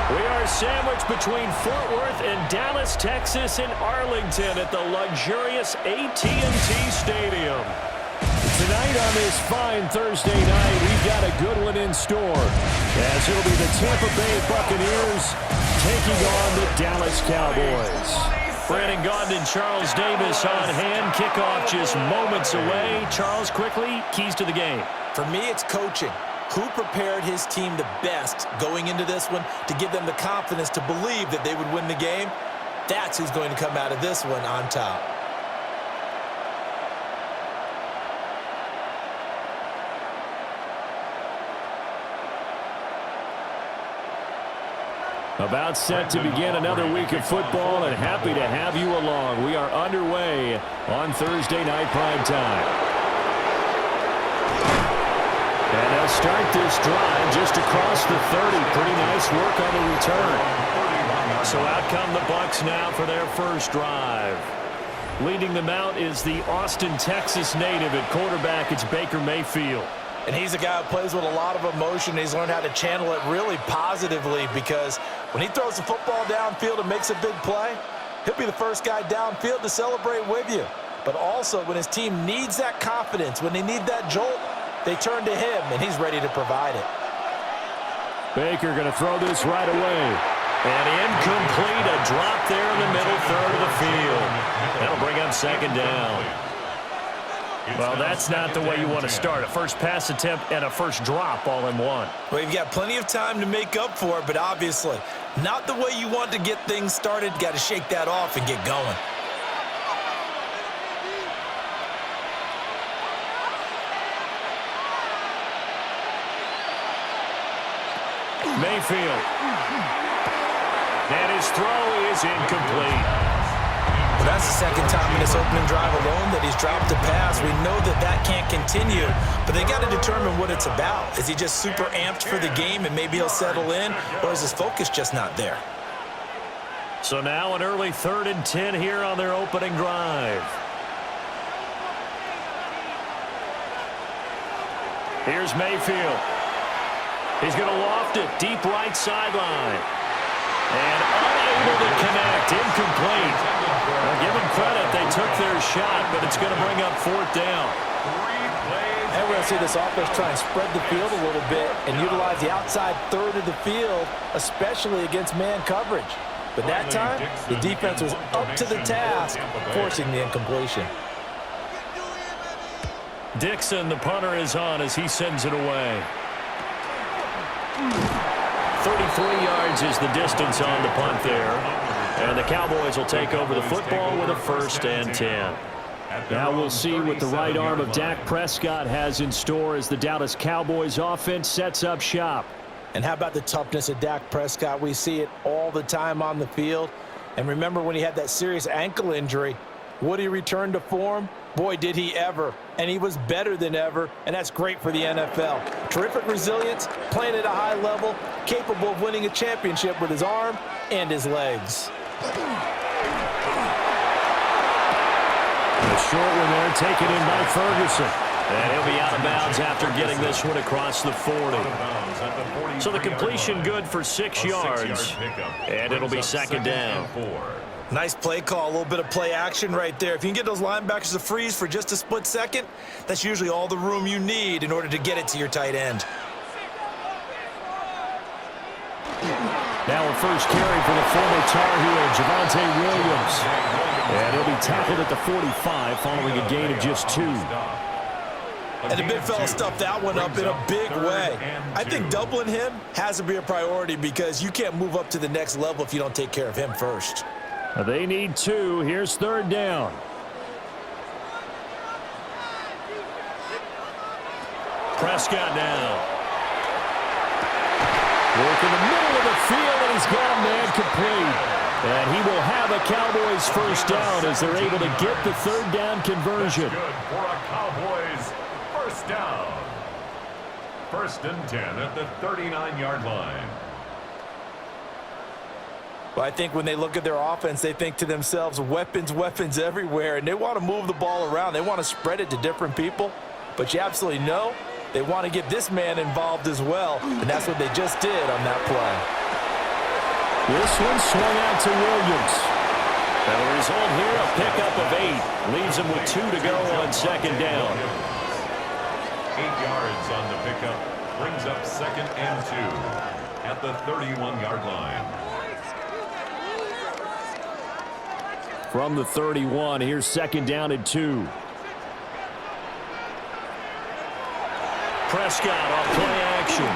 We are sandwiched between Fort Worth and Dallas, Texas, and Arlington at the luxurious AT&T Stadium. Tonight on this fine Thursday night, we've got a good one in store, as it'll be the Tampa Bay Buccaneers taking on the Dallas Cowboys. Brandon Gaudin and Charles Davis on hand. Kickoff just moments away. Charles, quickly, keys to the game. For me, it's coaching. Who prepared his team the best going into this one to give them the confidence to believe that they would win the game? That's who's going to come out of this one on top. About set to begin another week of football, and happy to have you along. We are underway on Thursday night prime time. And they'll start this drive just across the 30. Pretty nice work on the return. So out come the Bucs now for their first drive. Leading them out is the Austin, Texas native. At quarterback, it's Baker Mayfield. And he's a guy who plays with a lot of emotion. He's learned how to channel it really positively, because when he throws the football downfield and makes a big play, he'll be the first guy downfield to celebrate with you. But also, when his team needs that confidence, when they need that jolt, they turn to him, and he's ready to provide it. Baker going to throw this right away. And incomplete, a drop there in the middle third of the field. That'll bring up second down. Well, that's not the way you want to start. A first pass attempt and a first drop all in one. Well, you've got plenty of time to make up for it, but obviously not the way you want to get things started. Got to shake that off and get going. Mayfield. And his throw is incomplete. Well, that's the second time in this opening drive alone that he's dropped a pass. We know that that can't continue, but they got to determine what it's about. Is he just super amped for the game and maybe he'll settle in, or is his focus just not there? So now an early 3rd and 10 here on their opening drive. Here's Mayfield. He's going to loft it deep right sideline. And unable to connect. Incomplete. Well, give them credit. They took their shot, but it's going to bring up 4th down. And we're going to see this offense try and spread the field a little bit and utilize the outside third of the field, especially against man coverage. But that time, the defense was up to the task, forcing the incompletion. Dixon, the punter, is on as he sends it away. 33 yards is the distance on the punt there. And the Cowboys will take over the football with a 1st and 10. Now we'll see what the right arm of Dak Prescott has in store as the Dallas Cowboys offense sets up shop. And how about the toughness of Dak Prescott? We see it all the time on the field. And remember when he had that serious ankle injury, would he return to form? Boy, did he ever. And he was better than ever, and that's great for the NFL. Terrific resilience, playing at a high level, capable of winning a championship with his arm and his legs. A short one there, taken in by Ferguson. And he'll be out of bounds after getting this one across the 40. So the completion good for 6 yards. And it'll be second down. Nice play call, a little bit of play action right there. If you can get those linebackers to freeze for just a split second, that's usually all the room you need in order to get it to your tight end. Now a first carry for the former Tar Heel, Javonte Williams. And he'll be tackled at the 45 following a gain of just 2. And the big fella stuffed that one up in a big way. I think doubling him has to be a priority, because you can't move up to the next level if you don't take care of him first. They need 2. Here's 3rd down. Prescott now. Work in the middle of the field, and he's got a man complete. And he will have a Cowboys first down as they're able to get the 3rd down conversion. Good for a Cowboys first down. 1st and 10 at the 39-yard line. Well, I think when they look at their offense, they think to themselves, weapons, weapons everywhere, and they want to move the ball around. They want to spread it to different people, but you absolutely know they want to get this man involved as well, and that's what they just did on that play. This one swung out to Williams. And the result here, a pickup of 8. Leaves him with 2 to go on second down. 8 yards on the pickup. Brings up 2nd and 2 at the 31-yard line. From the 31, here's 2nd down and 2. Prescott off play action.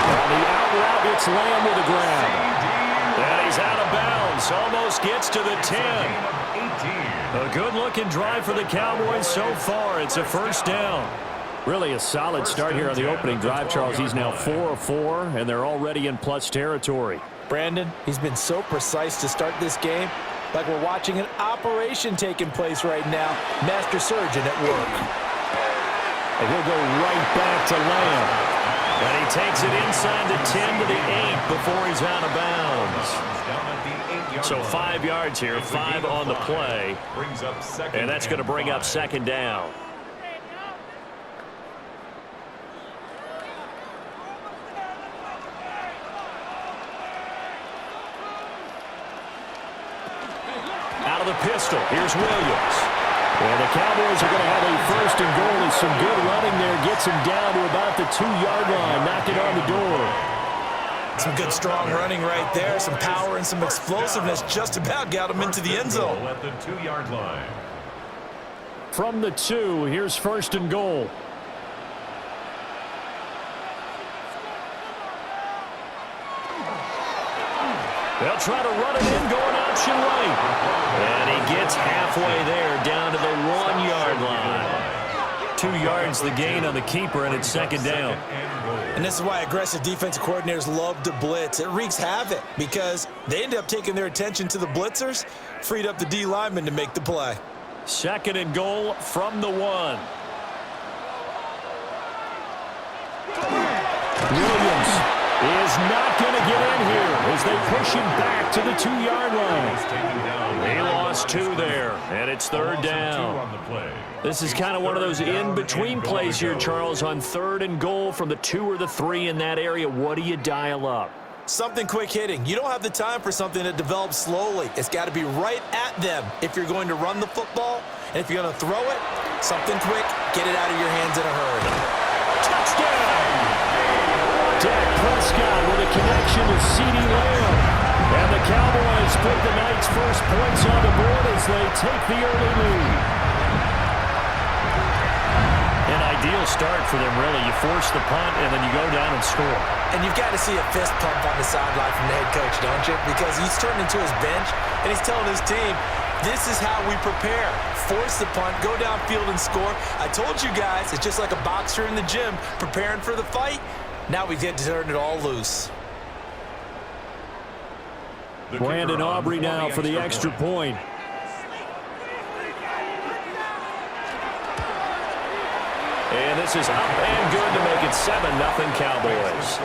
On the out route, it's Lamb with a grab. And he's out of bounds. Almost gets to the 10. A good-looking drive for the Cowboys so far. It's a first down. Really a solid start here on the opening drive, Charles. He's now 4 of 4, and they're already in plus territory. Brandon, he's been so precise to start this game, like we're watching an operation taking place right now. Master surgeon at work. And he'll go right back to Lamb. And he takes it inside the 10 to the 8 before he's out of bounds. So 5 yards here, 5 on the play. And that's going to bring up 2nd down. Out of the pistol, here's Williams. Well, the Cowboys are going to have a 1st and goal as some good running there gets him down to about the 2-yard line, knocking on the door. Some good strong running right there, some power and some explosiveness just about got him into the end zone. At the 2-yard line. From the 2, here's 1st and goal. They'll try to run it in, going option right. And he gets halfway there, down to the 1-yard line. 2 yards the gain on the keeper, and it's 2nd down. And this is why aggressive defensive coordinators love to blitz. It wreaks havoc because they end up taking their attention to the blitzers, freed up the D lineman to make the play. 2nd and goal from the 1. Williams is not going to get in here as they push him back to the 2-yard line. He lost 2 there, and it's 3rd down. This is kind of one of those in-between plays here, Charles, on 3rd and goal from the 2 or the 3 in that area. What do you dial up? Something quick hitting. You don't have the time for something that develops slowly. It's got to be right at them if you're going to run the football. And if you're going to throw it, something quick, get it out of your hands in a hurry. Touchdown! Dak Prescott with a connection to CeeDee Lamb. And the Cowboys put the night's first points on the board as they take the early lead. An ideal start for them, really. You force the punt, and then you go down and score. And you've got to see a fist pump on the sideline from the head coach, don't you? Because he's turned into his bench, and he's telling his team, this is how we prepare. Force the punt, go downfield and score. I told you guys, it's just like a boxer in the gym preparing for the fight. Now we get to turn it all loose. Brandon Aubrey now for the extra point. And this is up and good to make it 7-0 Cowboys.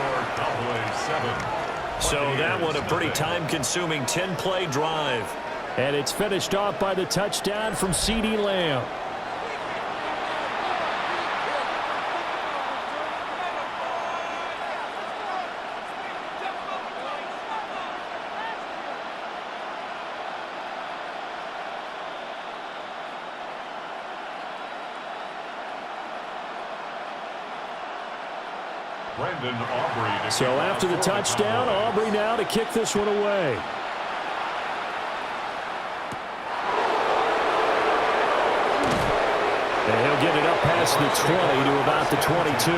So that one a pretty time-consuming 10-play drive. And it's finished off by the touchdown from CeeDee Lamb. So after the touchdown, Aubrey now to kick this one away. And he'll get it up past the 20 to about the 22.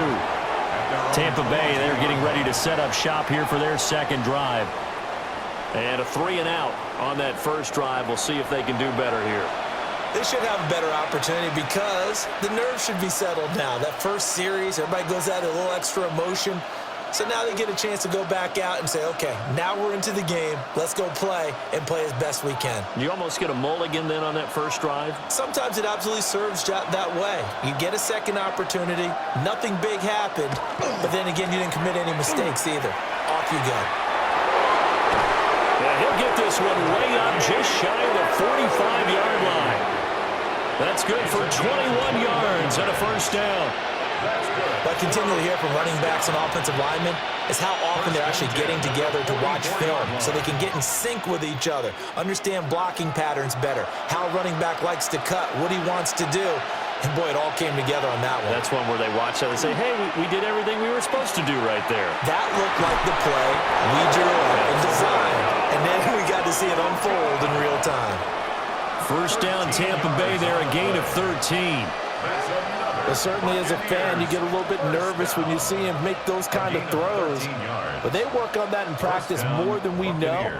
Tampa Bay, they're getting ready to set up shop here for their second drive. And a 3-and-out on that first drive. We'll see if they can do better here. They should have a better opportunity because the nerves should be settled now. That first series, everybody goes out a little extra emotion. So now they get a chance to go back out and say, okay, now we're into the game. Let's go play and play as best we can. You almost get a mulligan then on that first drive? Sometimes it absolutely serves that way. You get a second opportunity. Nothing big happened. But then again, you didn't commit any mistakes either. Off you go. Yeah, he'll get this one way up just shy of the 45-yard line. That's good for 21 yards and a first down. What I continually hear from running backs and offensive linemen is how often they're actually getting together to watch film so they can get in sync with each other, understand blocking patterns better, how a running back likes to cut, what he wants to do. And, boy, it all came together on that one. That's one where they watch it and say, hey, we did everything we were supposed to do right there. That looked like the play we drew up and designed, and then we got to see it unfold in real time. First down, Tampa Bay there, a gain of 13. But certainly as a fan, you get a little bit nervous when you see him make those kind of throws. But they work on that in practice more than we know.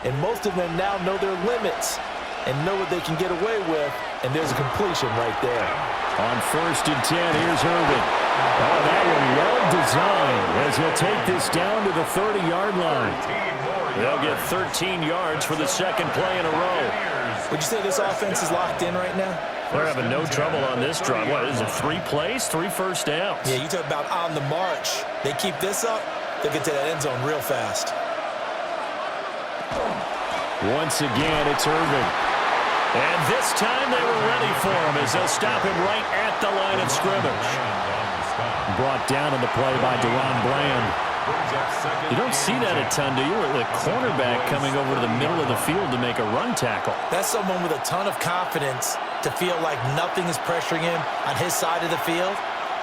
And most of them now know their limits and know what they can get away with. And there's a completion right there. On 1st and 10, here's Irvin. Oh, that one well designed as he'll take this down to the 30-yard line. They'll get 13 yards for the second play in a row. Would you say this offense is locked in right now? They're having no trouble on this drive. What is it, 3 plays, 3 first downs? Yeah, you talk about on the march. They keep this up, they'll get to that end zone real fast. Once again, it's Irvin. And this time they were ready for him as they'll stop him right at the line of scrimmage. Brought down on the play by Deron Bland. You don't see that a ton, do you? The cornerback coming over to the middle of the field to make a run tackle. That's someone with a ton of confidence to feel like nothing is pressuring him on his side of the field.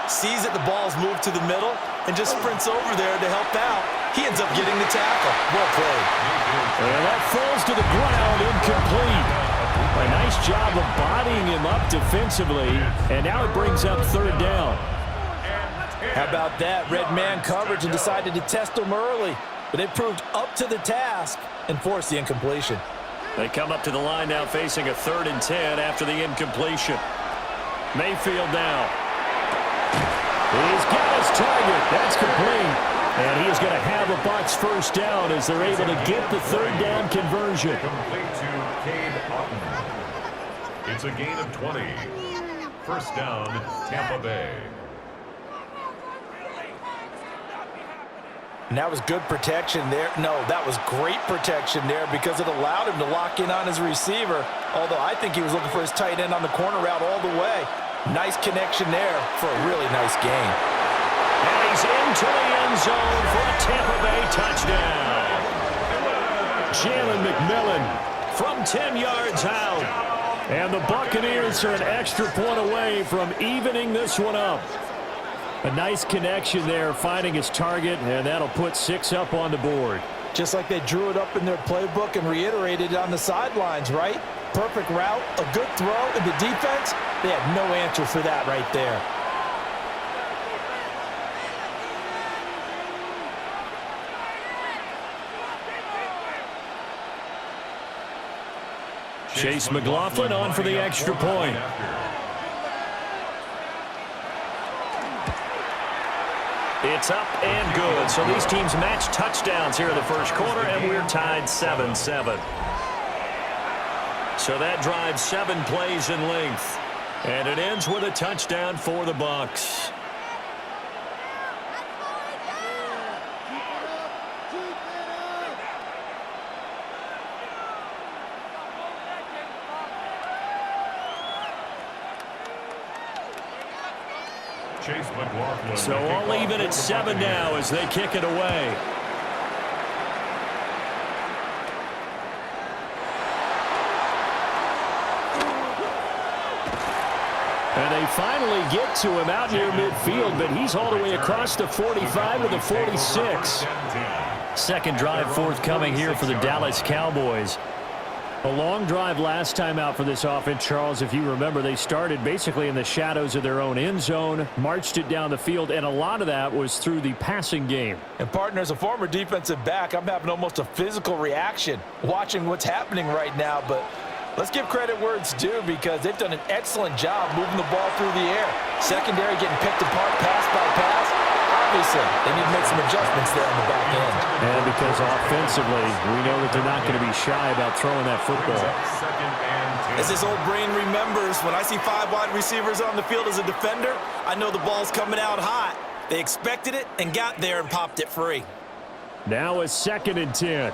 Sees that the ball's moved to the middle and just sprints over there to help out. He ends up getting the tackle. Well played. And that falls to the ground, incomplete. A nice job of bodying him up defensively, and now it brings up 3rd down. How about that? Red man coverage and decided to test him early. But they proved up to the task and forced the incompletion. They come up to the line now facing a 3rd and 10 after the incompletion. Mayfield now. He's got his target. That's complete. And he's going to have a Bucs first down as they're able to get the 3rd down conversion. Complete to Cade Otton. It's a gain of 20. First down, Tampa Bay. And that was good protection there. No, that was great protection there because it allowed him to lock in on his receiver. Although I think he was looking for his tight end on the corner route all the way. Nice connection there for a really nice gain. And he's into the end zone for a Tampa Bay touchdown. Jalen McMillan from 10 yards out. And the Buccaneers are an extra point away from evening this one up. A nice connection there, finding his target, and that'll put 6 up on the board. Just like they drew it up in their playbook and reiterated it on the sidelines, right? Perfect route, a good throw, and the defense, they had no answer for that right there. Chase McLaughlin on for the extra point. It's up and good. So these teams match touchdowns here in the first quarter, and we're tied 7-7. So that drives 7 plays in length. And it ends with a touchdown for the Bucs. So all even at 7 now as they kick it away. And they finally get to him out near midfield, but he's all the way across the 45 to the 46. Second drive forthcoming here for the Dallas Cowboys. A long drive last time out for this offense, Charles. If you remember, they started basically in the shadows of their own end zone, marched it down the field, and a lot of that was through the passing game. And, partner, as a former defensive back, I'm having almost a physical reaction watching what's happening right now. But let's give credit where it's due because they've done an excellent job moving the ball through the air. Secondary getting picked apart pass by pass. Obviously, they need to make some adjustments there on the back end. And because offensively, we know that they're not going to be shy about throwing that football. As this old brain remembers, when I see 5 wide receivers on the field as a defender, I know the ball's coming out hot. They expected it and got there and popped it free. Now a 2nd and 10.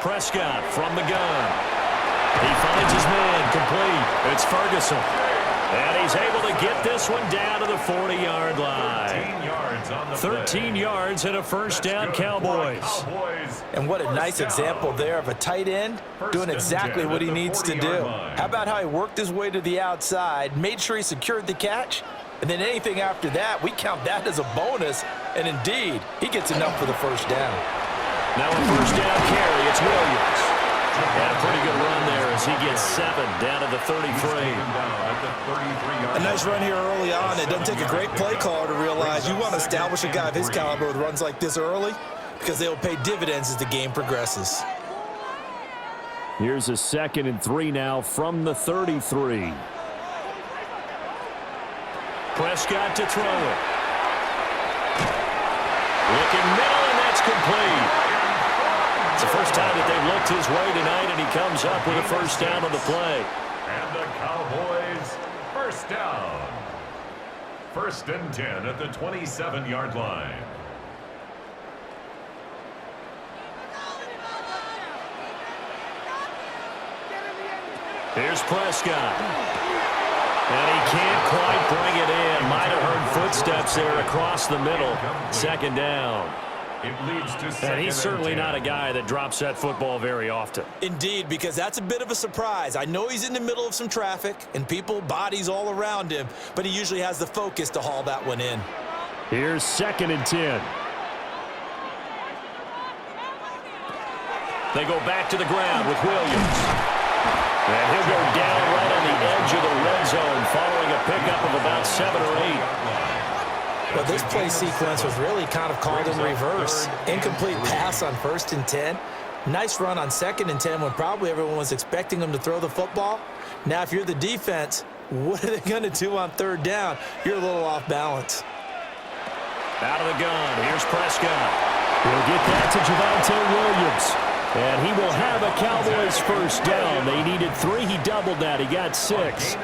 Prescott from the gun. He finds his man complete. It's Ferguson. And he's able to get this one down to the 40-yard line. 13 yards on the 13 yards and a first down, Cowboys. And what a nice example there of a tight end doing exactly what he needs to do. How about how he worked his way to the outside, made sure he secured the catch, and then anything after that, we count that as a bonus. And indeed, he gets enough for the first down. Now a first down carry, it's Williams. And a pretty good run there as he gets 7 down to the 33. A nice run here early on. It doesn't take a great play caller to realize you want to establish a guy of his caliber with runs like this early because they will pay dividends as the game progresses. Here's a 2nd and 3 now from the 33. Prescott to throw it. Looking middle, and that's complete. It's the first time that they've looked his way tonight, and he comes up with a first down on the play. And the Cowboys first down. 1st and 10 at the 27-yard line. Here's Prescott. And he can't quite bring it in. Might have heard footsteps there across the middle. 2nd down. It leads to and he's certainly not a guy that drops that football very often. Indeed, because that's a bit of a surprise. I know he's in the middle of some traffic and people, bodies all around him, but he usually has the focus to haul that one in. Here's 2nd and 10. They go back to the ground with Williams. And he'll go down right on the edge of the red zone following a pickup of about 7 or 8. Well, this play sequence was really kind of called in reverse. Incomplete pass on 1st and 10. Nice run on 2nd and 10 when probably everyone was expecting him to throw the football. Now, if you're the defense, what are they going to do on 3rd down? You're a little off balance. Out of the gun, here's Prescott. He'll get that to Javonte Williams. And he will have a Cowboys first down. They needed 3. He doubled that. He got 6.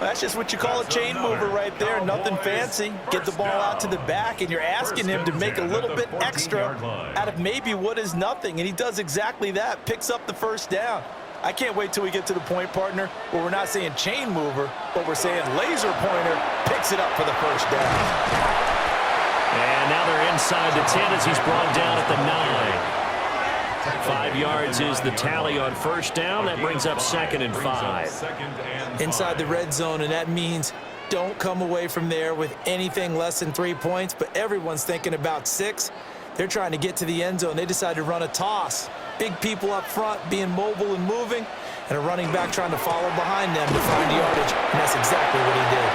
That's just what you call a chain mover right there. Nothing fancy. Get the ball out to the back, and you're asking him to make a little bit extra out of maybe what is nothing. And he does exactly that, picks up the first down. I can't wait till we get to the point, partner, where we're not saying chain mover, but we're saying laser pointer picks it up for the first down. And now they're inside the 10 as he's brought down at the 9. 5 yards is the tally on first down. That brings up 2nd and 5. Inside the red zone, and that means don't come away from there with anything less than 3 points, but everyone's thinking about 6. They're trying to get to the end zone. They decided to run a toss. Big people up front being mobile and moving, and a running back trying to follow behind them to find yardage, and that's exactly what he did.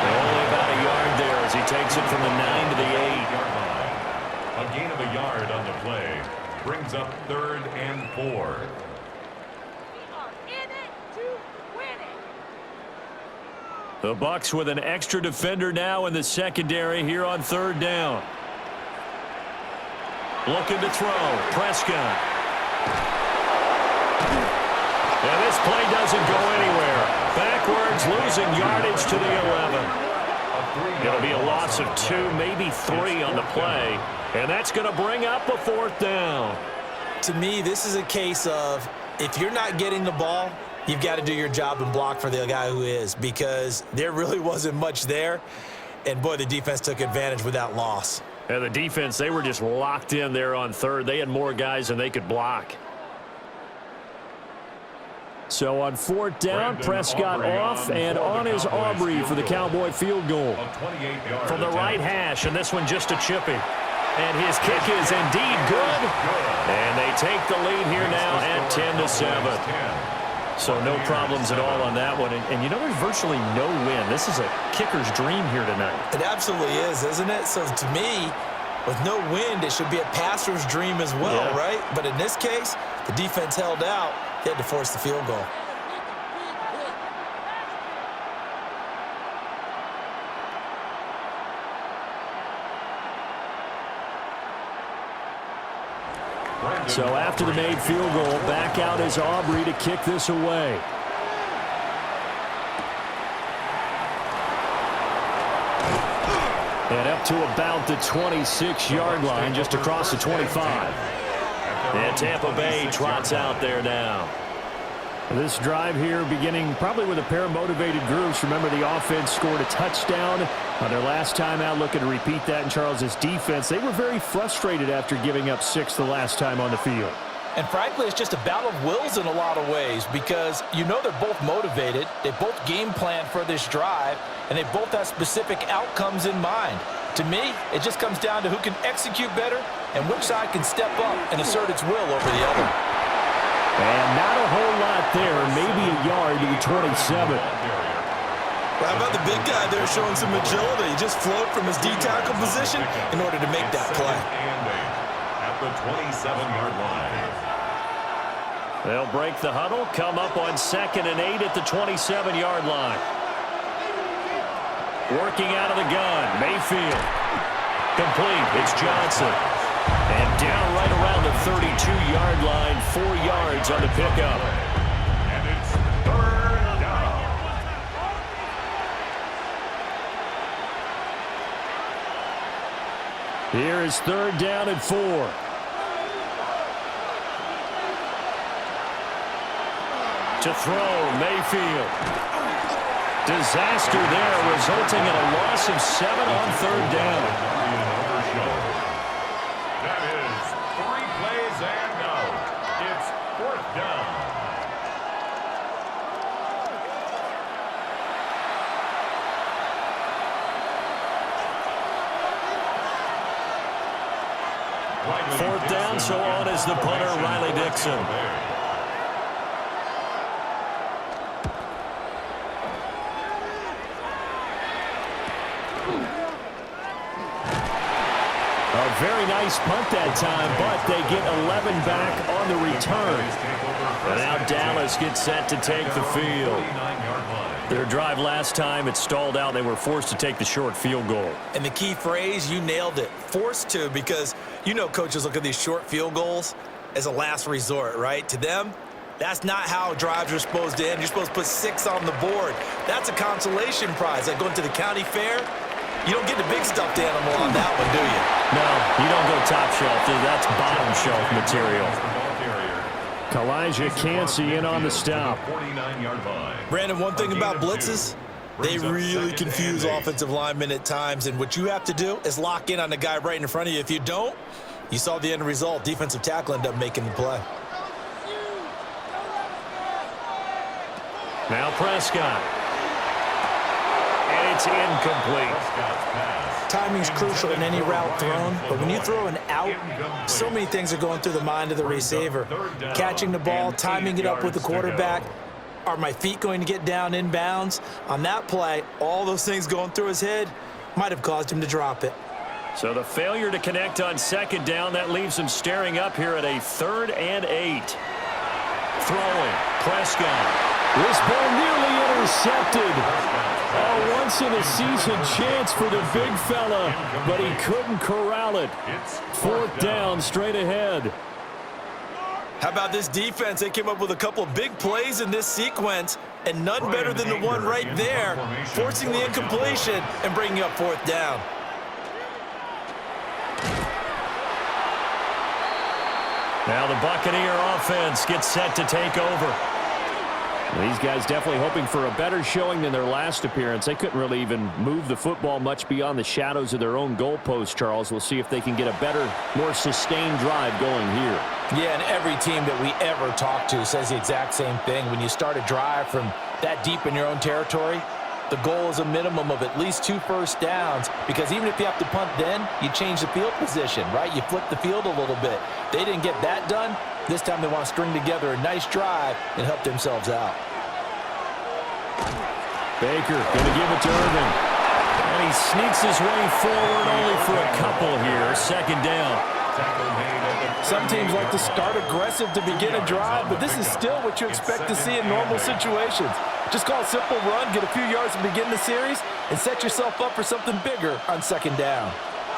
Only about a yard there as he takes it from the 9 to the 8. A gain of a yard on the play. Brings up 3rd and 4. The Bucs with an extra defender now in the secondary here on 3rd down. Looking to throw. Prescott. And this play doesn't go anywhere. Backwards, losing yardage to the 11. It'll be a loss of 2, maybe 3 on the play. And that's going to bring up a 4th down. To me, this is a case of if you're not getting the ball, you've got to do your job and block for the guy who is, because there really wasn't much there. And, boy, the defense took advantage with that loss. And the defense, they were just locked in there on 3rd. They had more guys than they could block. So on 4th down, Prescott off, and on is Aubrey for the Cowboy field goal. From the right hash, and this one just a chippy. And his kick is indeed good. And they take the lead here now at 10-7. So no problems at all on that one. And you know, there's virtually no win. This is a kicker's dream here tonight. It absolutely is, isn't it? So to me, with no wind, it should be a passer's dream as well, right? But in this case, the defense held out. They had to force the field goal. So after the made field goal, back out is Aubrey to kick this away. And up to about the 26-yard line, just across the 25. And Tampa Bay trots out there now. This drive here beginning probably with a pair of motivated groups. Remember, the offense scored a touchdown on their last time out, looking to repeat that in Charles' defense. They were very frustrated after giving up 6 the last time on the field. And frankly, it's just a battle of wills in a lot of ways because you know they're both motivated, they both game plan for this drive, and they both have specific outcomes in mind. To me, it just comes down to who can execute better and which side can step up and assert its will over the other. And not a whole lot there, maybe a yard to the 27. How about the big guy there showing some agility? He just float from his D-tackle position in order to make that play. At the 27-yard line. They'll break the huddle, come up on 2nd and 8 at the 27-yard line. Working out of the gun, Mayfield. Complete, it's Johnson. And down right around the 32-yard line, 4 yards on the pickup. And it's 3rd down. Here is 3rd down and 4. To throw, Mayfield. Disaster there, resulting in a loss of 7 on 3rd down. That is 3 plays and out. It's 4th down. Fourth down, so on is the punter, Riley Dixon. A very nice punt that time, but they get 11 back on the return. And now Dallas gets set to take the field. Their drive last time, it stalled out. They were forced to take the short field goal. And the key phrase, you nailed it, forced to, because you know coaches look at these short field goals as a last resort, right? To them, that's not how drives are supposed to end. You're supposed to put 6 on the board. That's a consolation prize. Like going to the county fair, you don't get the big stuffed animal on that one, do you? No, you don't go top shelf. That's bottom shelf material. Kalijah Cansey in on the stop. Brandon, one thing about blitzes, they really confuse offensive linemen at times, and what you have to do is lock in on the guy right in front of you. If you don't, you saw the end result. Defensive tackle ended up making the play. Now Prescott. And it's incomplete. Timing's crucial in any route thrown, but when you throw an out, so many things are going through the mind of the receiver. Catching the ball, timing it up with the quarterback. Are my feet going to get down in bounds? On that play, all those things going through his head might have caused him to drop it. So the failure to connect on 2nd down, that leaves him staring up here at a 3rd and 8. Throwing, Prescott. This ball nearly intercepted. A once-in-a-season chance for the big fella, but he couldn't corral it. 4th down, straight ahead. How about this defense? They came up with a couple of big plays in this sequence, and none better than the one right there, forcing the incompletion and bringing up 4th down. Now the Buccaneer offense gets set to take over. These guys definitely hoping for a better showing than their last appearance. They couldn't really even move the football much beyond the shadows of their own goalpost, Charles. We'll see if they can get a better, more sustained drive going here. Yeah, and every team that we ever talk to says the exact same thing. When you start a drive from that deep in your own territory, the goal is a minimum of at least 2 first downs, because even if you have to punt then, you change the field position, right? You flip the field a little bit. They didn't get that done. This time they want to string together a nice drive and help themselves out. Baker going to give it to Irvin. And he sneaks his way forward only for a couple here. 2nd down. Some teams like to start aggressive to begin a drive, but this is still what you expect to see in normal situations. Just call a simple run, get a few yards to begin the series, and set yourself up for something bigger on 2nd down.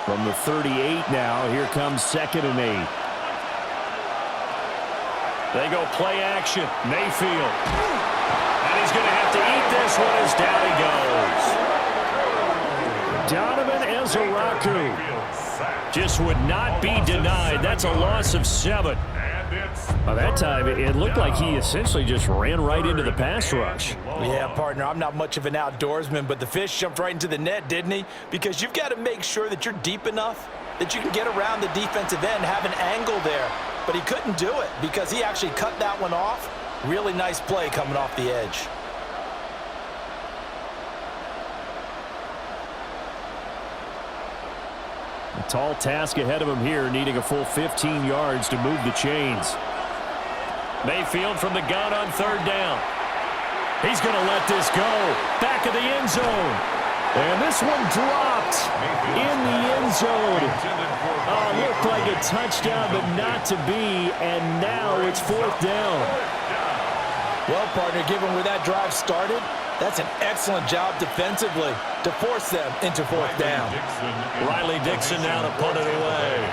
From the 38 now, here comes 2nd and 8. They go play action. Mayfield. And he's going to have to eat this one as down he goes. Donovan Ezeraku just would not be denied. That's a loss of 7. By that time, it looked like he essentially just ran right into the pass rush. Yeah, partner, I'm not much of an outdoorsman, but the fish jumped right into the net, didn't he? Because you've got to make sure that you're deep enough that you can get around the defensive end, have an angle there. But he couldn't do it because he actually cut that one off. Really nice play coming off the edge. A tall task ahead of him here, needing a full 15 yards to move the chains. Mayfield from the gun on third down. He's going to let this go. Back of the end zone. And this one dropped in the end zone. Oh, looked like a touchdown, but not to be. And now it's fourth down. Well, partner, given where that drive started, that's an excellent job defensively to force them into fourth down. Riley Dixon now to punt it away.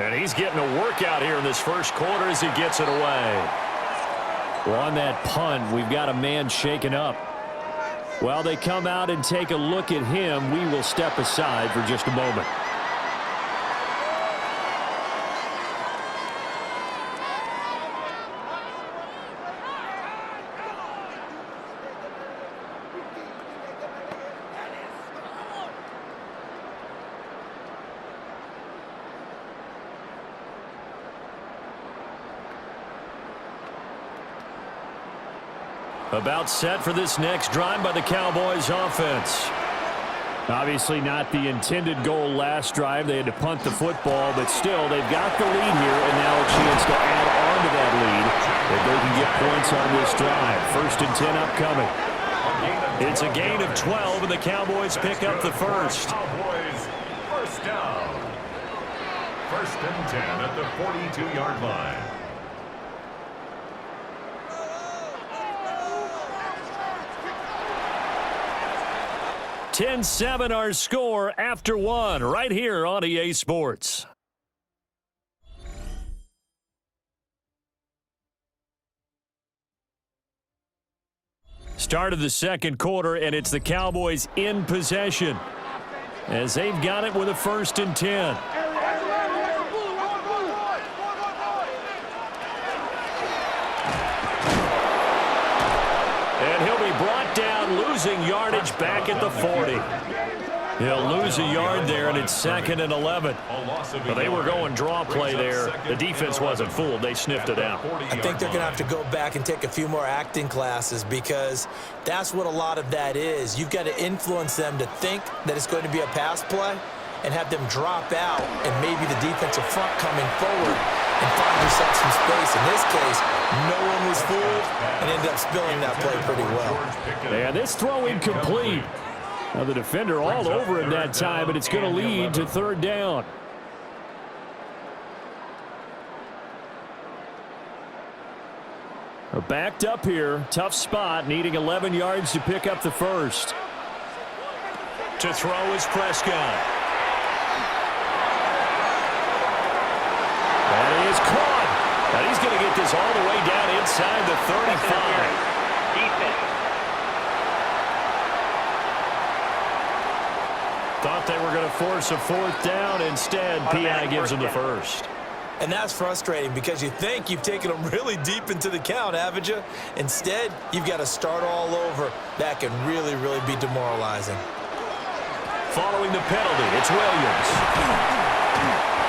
And he's getting a workout here in this first quarter as he gets it away. Well, on that punt, we've got a man shaken up. While they come out and take a look at him, we will step aside for just a moment. About set for this next drive by the Cowboys offense. Obviously not the intended goal last drive. They had to punt the football, but still they've got the lead here and now a chance to add on to that lead if they can get points on this drive. 1st and 10 upcoming. It's a gain of 12 and the Cowboys pick up the first. Cowboys first down. 1st and 10 at the 42-yard line. 10-7 our score after one right here on EA Sports. Start of the second quarter, and it's the Cowboys in possession as they've got it with a 1st and 10. And he'll be brought down, losing yardage back at the 40. He'll lose a yard there, and it's 2nd and 11. But they were going draw play there. The defense wasn't fooled. They sniffed it out. I think they're going to have to go back and take a few more acting classes because that's what a lot of that is. You've got to influence them to think that it's going to be a pass play and have them drop out and maybe the defensive front coming forward and find yourself some space. In this case, no one was fooled and ended up spilling that play pretty well. And this throw incomplete. Now the defender all over him that time, but it's going to lead to 3rd down. They're backed up here. Tough spot, needing 11 yards to pick up the first. To throw is Prescott. And he is caught. And he's going to get this all the way down inside the 35. Thought they were going to force a 4th down. Instead, P.I. gives them the first. And that's frustrating because you think you've taken them really deep into the count, haven't you? Instead, you've got to start all over. That can really, really be demoralizing. Following the penalty, it's Williams.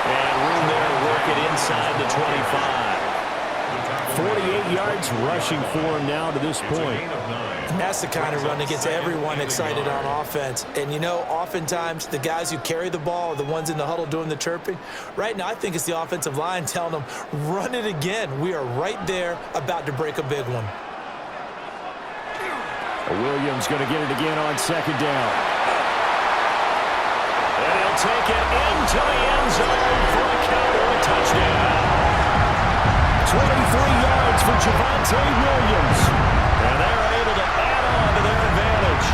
And room there to work it inside the 25. 48 yards rushing for him now to this point. And that's the kind of run that gets everyone excited on offense. And, you know, oftentimes the guys who carry the ball are the ones in the huddle doing the chirping. Right now, I think it's the offensive line telling them, run it again. We are right there about to break a big one. Williams going to get it again on 2nd down. And he'll take it into the end zone for a Cowboy touchdown. 23 yards for Javonte Williams. And they're able to add on to their advantage.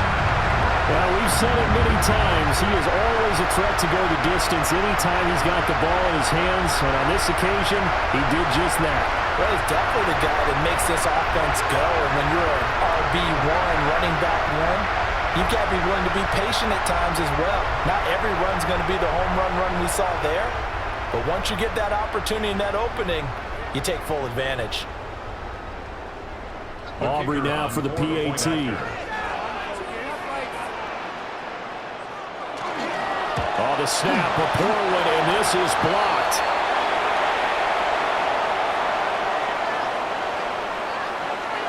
Well, we've said it many times. He is always a threat to go the distance anytime he's got the ball in his hands. And on this occasion, he did just that. Well, he's definitely the guy that makes this offense go. And when you're an RB1, running back one, you've got to be willing to be patient at times as well. Not every run's going to be the home run we saw there, but once you get that opportunity and that opening, you take full advantage. Aubrey now for the PAT. Oh, the snap, a poor one, and this is blocked.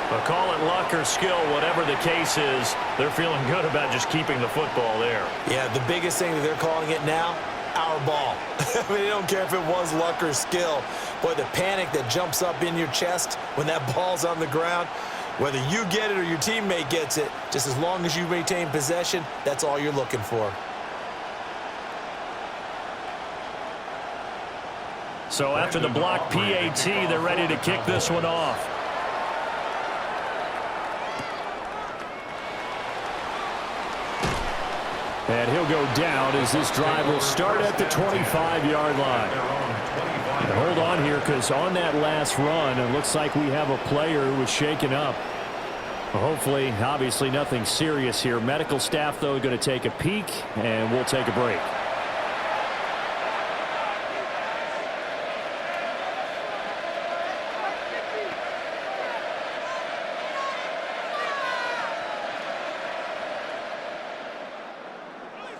But call it luck or skill, whatever the case is, they're feeling good about just keeping the football there. Yeah, the biggest thing that they're calling it now, our ball. I mean, they don't care if it was luck or skill. Boy, the panic that jumps up in your chest when that ball's on the ground, whether you get it or your teammate gets it, just as long as you maintain possession, that's all you're looking for. So after the block PAT, they're ready to kick this one off. And he'll go down as this drive will start at the 25-yard line. And hold on here, because on that last run, it looks like we have a player who was shaken up. Hopefully, obviously, nothing serious here. Medical staff, though, going to take a peek, and we'll take a break.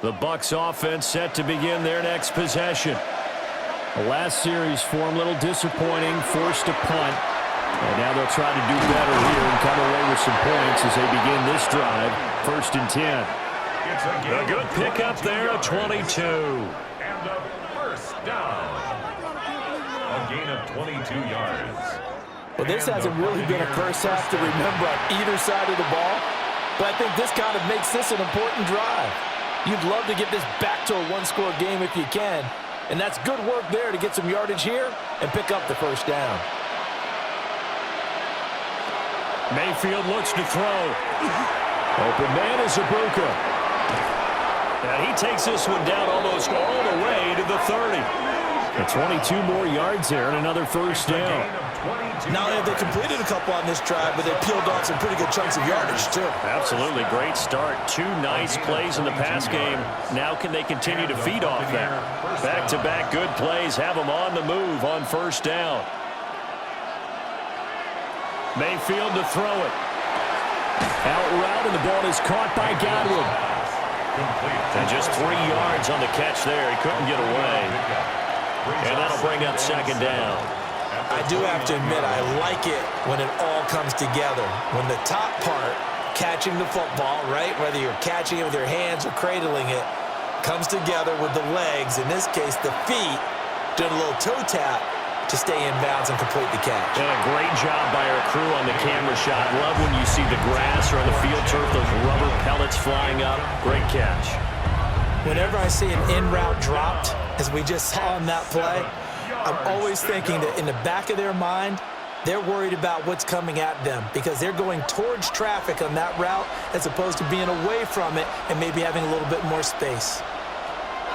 The Bucs offense set to begin their next possession. The last series for them, a little disappointing, forced a punt. And now they'll try to do better here and come away with some points as they begin this drive. 1st and 10. A good pickup there at 22. And a first down. A gain of 22 yards. Well, this hasn't really been a first half to remember on either side of the ball, but I think this kind of makes this an important drive. You'd love to get this back to a one-score game if you can, and that's good work there to get some yardage here and pick up the first down. Mayfield looks to throw. Open man is Ibuka. And he takes this one down almost all the way to the 30. And 22 more yards there and another first down. Not only have they completed a couple on this drive, but they peeled off some pretty good chunks of yardage, too. Absolutely. Great start. 2 nice plays in the pass game. Now can they continue to feed off that? Back-to-back good plays have them on the move on first down. Mayfield to throw it. Out route, and the ball is caught by Godwin. And just 3 yards on the catch there. He couldn't get away. And that'll bring up second down. I do have to admit, I like it when it all comes together. When the top part, catching the football, right, whether you're catching it with your hands or cradling it, comes together with the legs, in this case the feet, doing a little toe tap to stay in bounds and complete the catch. And a great job by our crew on the camera shot. Love when you see the grass or on the field turf, those rubber pellets flying up. Great catch. Whenever I see an in-route dropped, as we just saw in that play, I'm always thinking that in the back of their mind, they're worried about what's coming at them because they're going towards traffic on that route as opposed to being away from it and maybe having a little bit more space.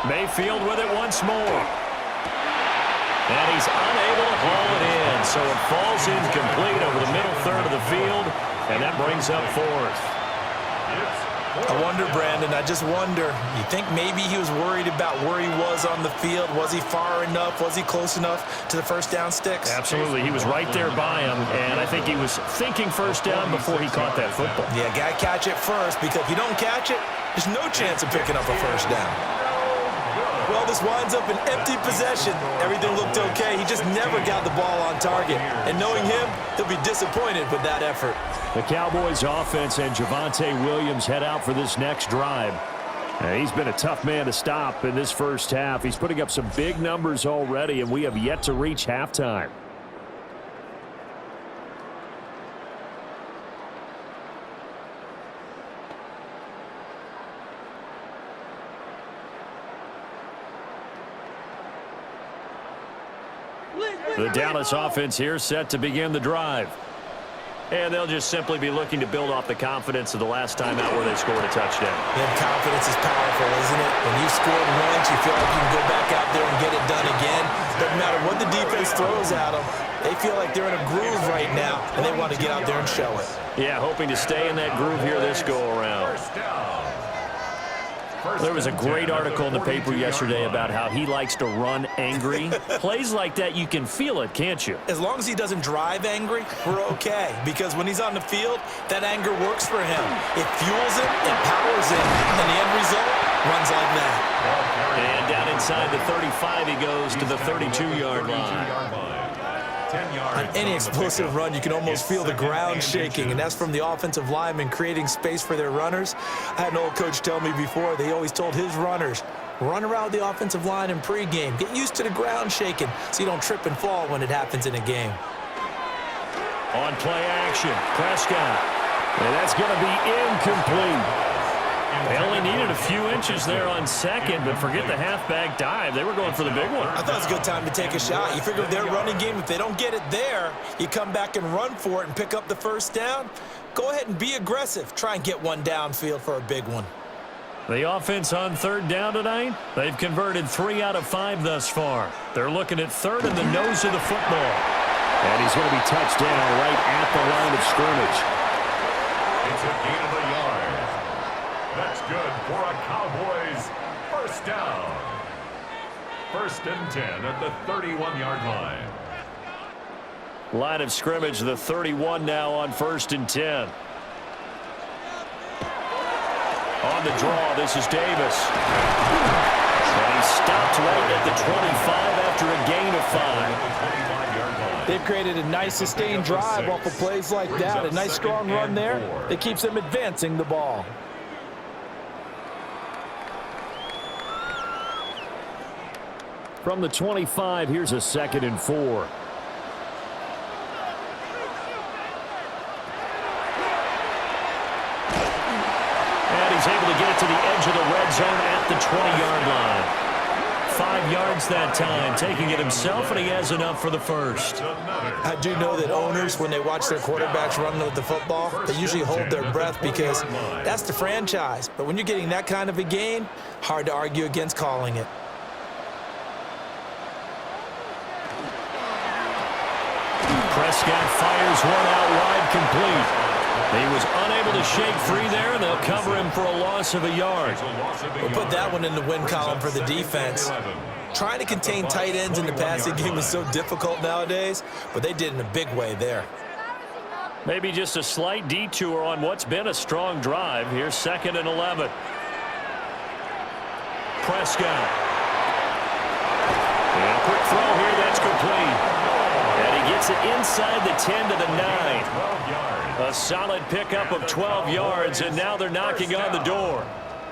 Mayfield with it once more. And he's unable to haul it in, so it falls incomplete over the middle third of the field, and that brings up 4th. I wonder, Brandon, I just wonder, you think maybe he was worried about where he was on the field? Was he far enough? Was he close enough to the first down sticks? Absolutely. He was right there by him, and I think he was thinking first down before he caught that football. Yeah, got to catch it first, because if you don't catch it, there's no chance of picking up a first down. Well, this winds up an empty possession. Everything looked okay. He just never got the ball on target. And knowing him, he'll be disappointed with that effort. The Cowboys offense and Javonte Williams head out for this next drive. He's been a tough man to stop in this first half. He's putting up some big numbers already, and we have yet to reach halftime. The Dallas offense here set to begin the drive. And they'll just simply be looking to build off the confidence of the last time out where they scored a touchdown. And confidence is powerful. powerful, isn't it? When you scored once, you feel like you can go back out there and get it done again. Doesn't matter what the defense throws at them. They feel like they're in a groove right now, and they want to get out there and show it. Yeah, hoping to stay in that groove here this go-around. There was a great article in the paper yesterday about how he likes to run angry. Plays like that, you can feel it, can't you? As long as he doesn't drive angry, we're okay. Because when he's on the field, that anger works for him. It fuels him, it powers him, and the end result runs like that. And down inside the 35, he goes to the 32-yard line. On any explosive run, you can almost feel the ground shaking, and that's from the offensive linemen creating space for their runners. I had an old coach tell me before, they always told his runners, run around the offensive line in pregame. Get used to the ground shaking so you don't trip and fall when it happens in a game. On play action, Prescott. And that's going to be incomplete. They only needed a few inches there on second, but forget the halfback dive. They were going for the big one. I thought it was a good time to take a shot. You figure their running game, if they don't get it there, you come back and run for it and pick up the first down. Go ahead and be aggressive. Try and get one downfield for a big one. The offense on third down tonight, they've converted 3 out of 5 thus far. They're looking at third in the nose of the football. And he's going to be touched down right at the line of scrimmage. It's a gain of a yard. That's good for a Cowboys first down. 1st and 10 at the 31-yard line. Line of scrimmage, the 31 now on 1st and 10. On the draw, this is Davis. And he stopped right at the 25 after a gain of 5. They've created a nice sustained drive off of plays like that. A nice strong run there that keeps them advancing the ball. From the 25, here's a 2nd and 4. And he's able to get it to the edge of the red zone at the 20-yard line. 5 yards that time, taking it himself, and he has enough for the first. I do know that owners, when they watch their quarterbacks run with the football, they usually hold their breath because that's the franchise. But when you're getting that kind of a gain, hard to argue against calling it. Prescott fires one out wide, complete. He was unable to shake free there, and they'll cover him for a loss of a yard. We'll put that one in the win column for the defense. Trying to contain tight ends in the passing game is so difficult nowadays, but they did in a big way there. Maybe just a slight detour on what's been a strong drive. Here's 2nd and 11. Prescott. And a quick throw here, that's complete. And he gets it inside the 10 to the 9. A solid pickup of 12 yards, and now they're knocking on the door.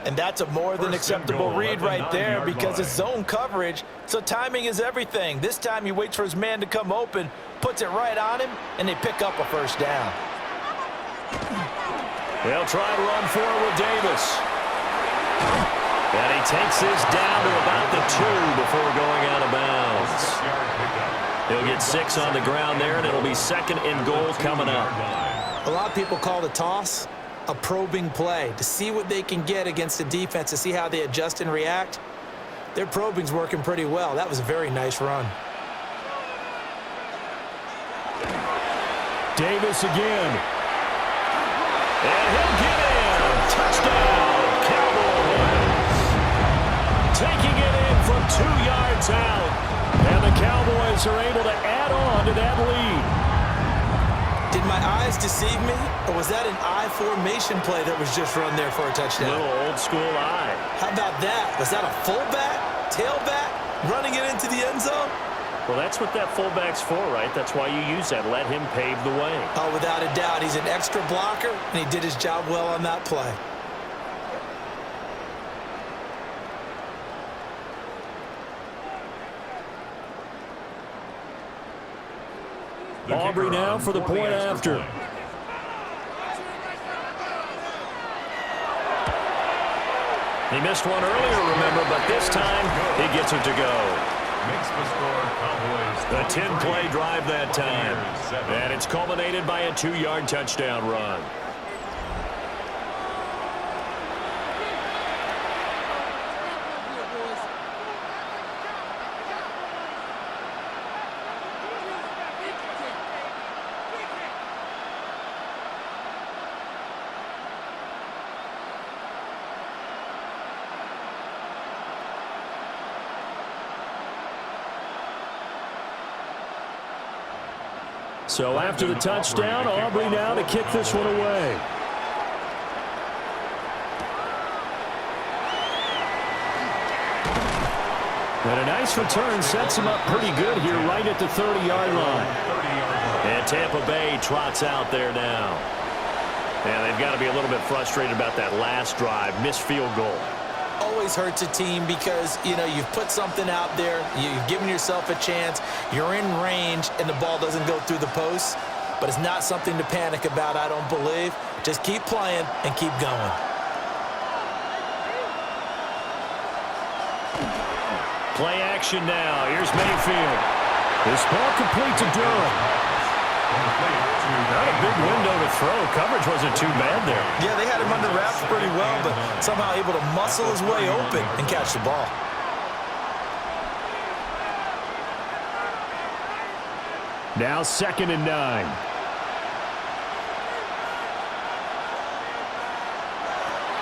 And that's a more than acceptable read right there because it's zone coverage, so timing is everything. This time he waits for his man to come open, puts it right on him, and they pick up a first down. They'll try to run forward with Davis. And he takes this down to about the 2 before going out of bounds. He'll get 6 on the ground there, and it'll be 2nd and goal coming up. A lot of people call the toss a probing play to see what they can get against the defense, to see how they adjust and react. Their probing's working pretty well. That was a very nice run. Davis again. And he'll get in. Touchdown, Cowboys. Taking it in from 2 yards out. And the Cowboys are able to add on to that lead. Did my eyes deceive me, or was that an I formation play that was just run there for a touchdown? Little old school eye. How about that? Was that a fullback, tailback, running it into the end zone? Well, that's what that fullback's for, right? That's why you use that. Let him pave the way. Oh, without a doubt. He's an extra blocker, and he did his job well on that play. Aubrey now for the point after. He missed one earlier, remember, but this time he gets it to go. Makes the score, Cowboys. The 10-play drive that time. And it's culminated by a 2-yard touchdown run. So after the touchdown, Aubrey now to kick this one away. And a nice return sets him up pretty good here right at the 30-yard line. And Tampa Bay trots out there now. And they've got to be a little bit frustrated about that last drive, missed field goal. Always hurts a team because, you know, you've put something out there, you've given yourself a chance, you're in range, and the ball doesn't go through the posts. But it's not something to panic about, I don't believe. Just keep playing and keep going. Play action now. Here's Mayfield. This ball complete to Durham. Not a big window to throw. Coverage wasn't too bad there. Yeah, they had him under wraps pretty well, but somehow able to muscle his way open and catch the ball. Now 2nd and 9.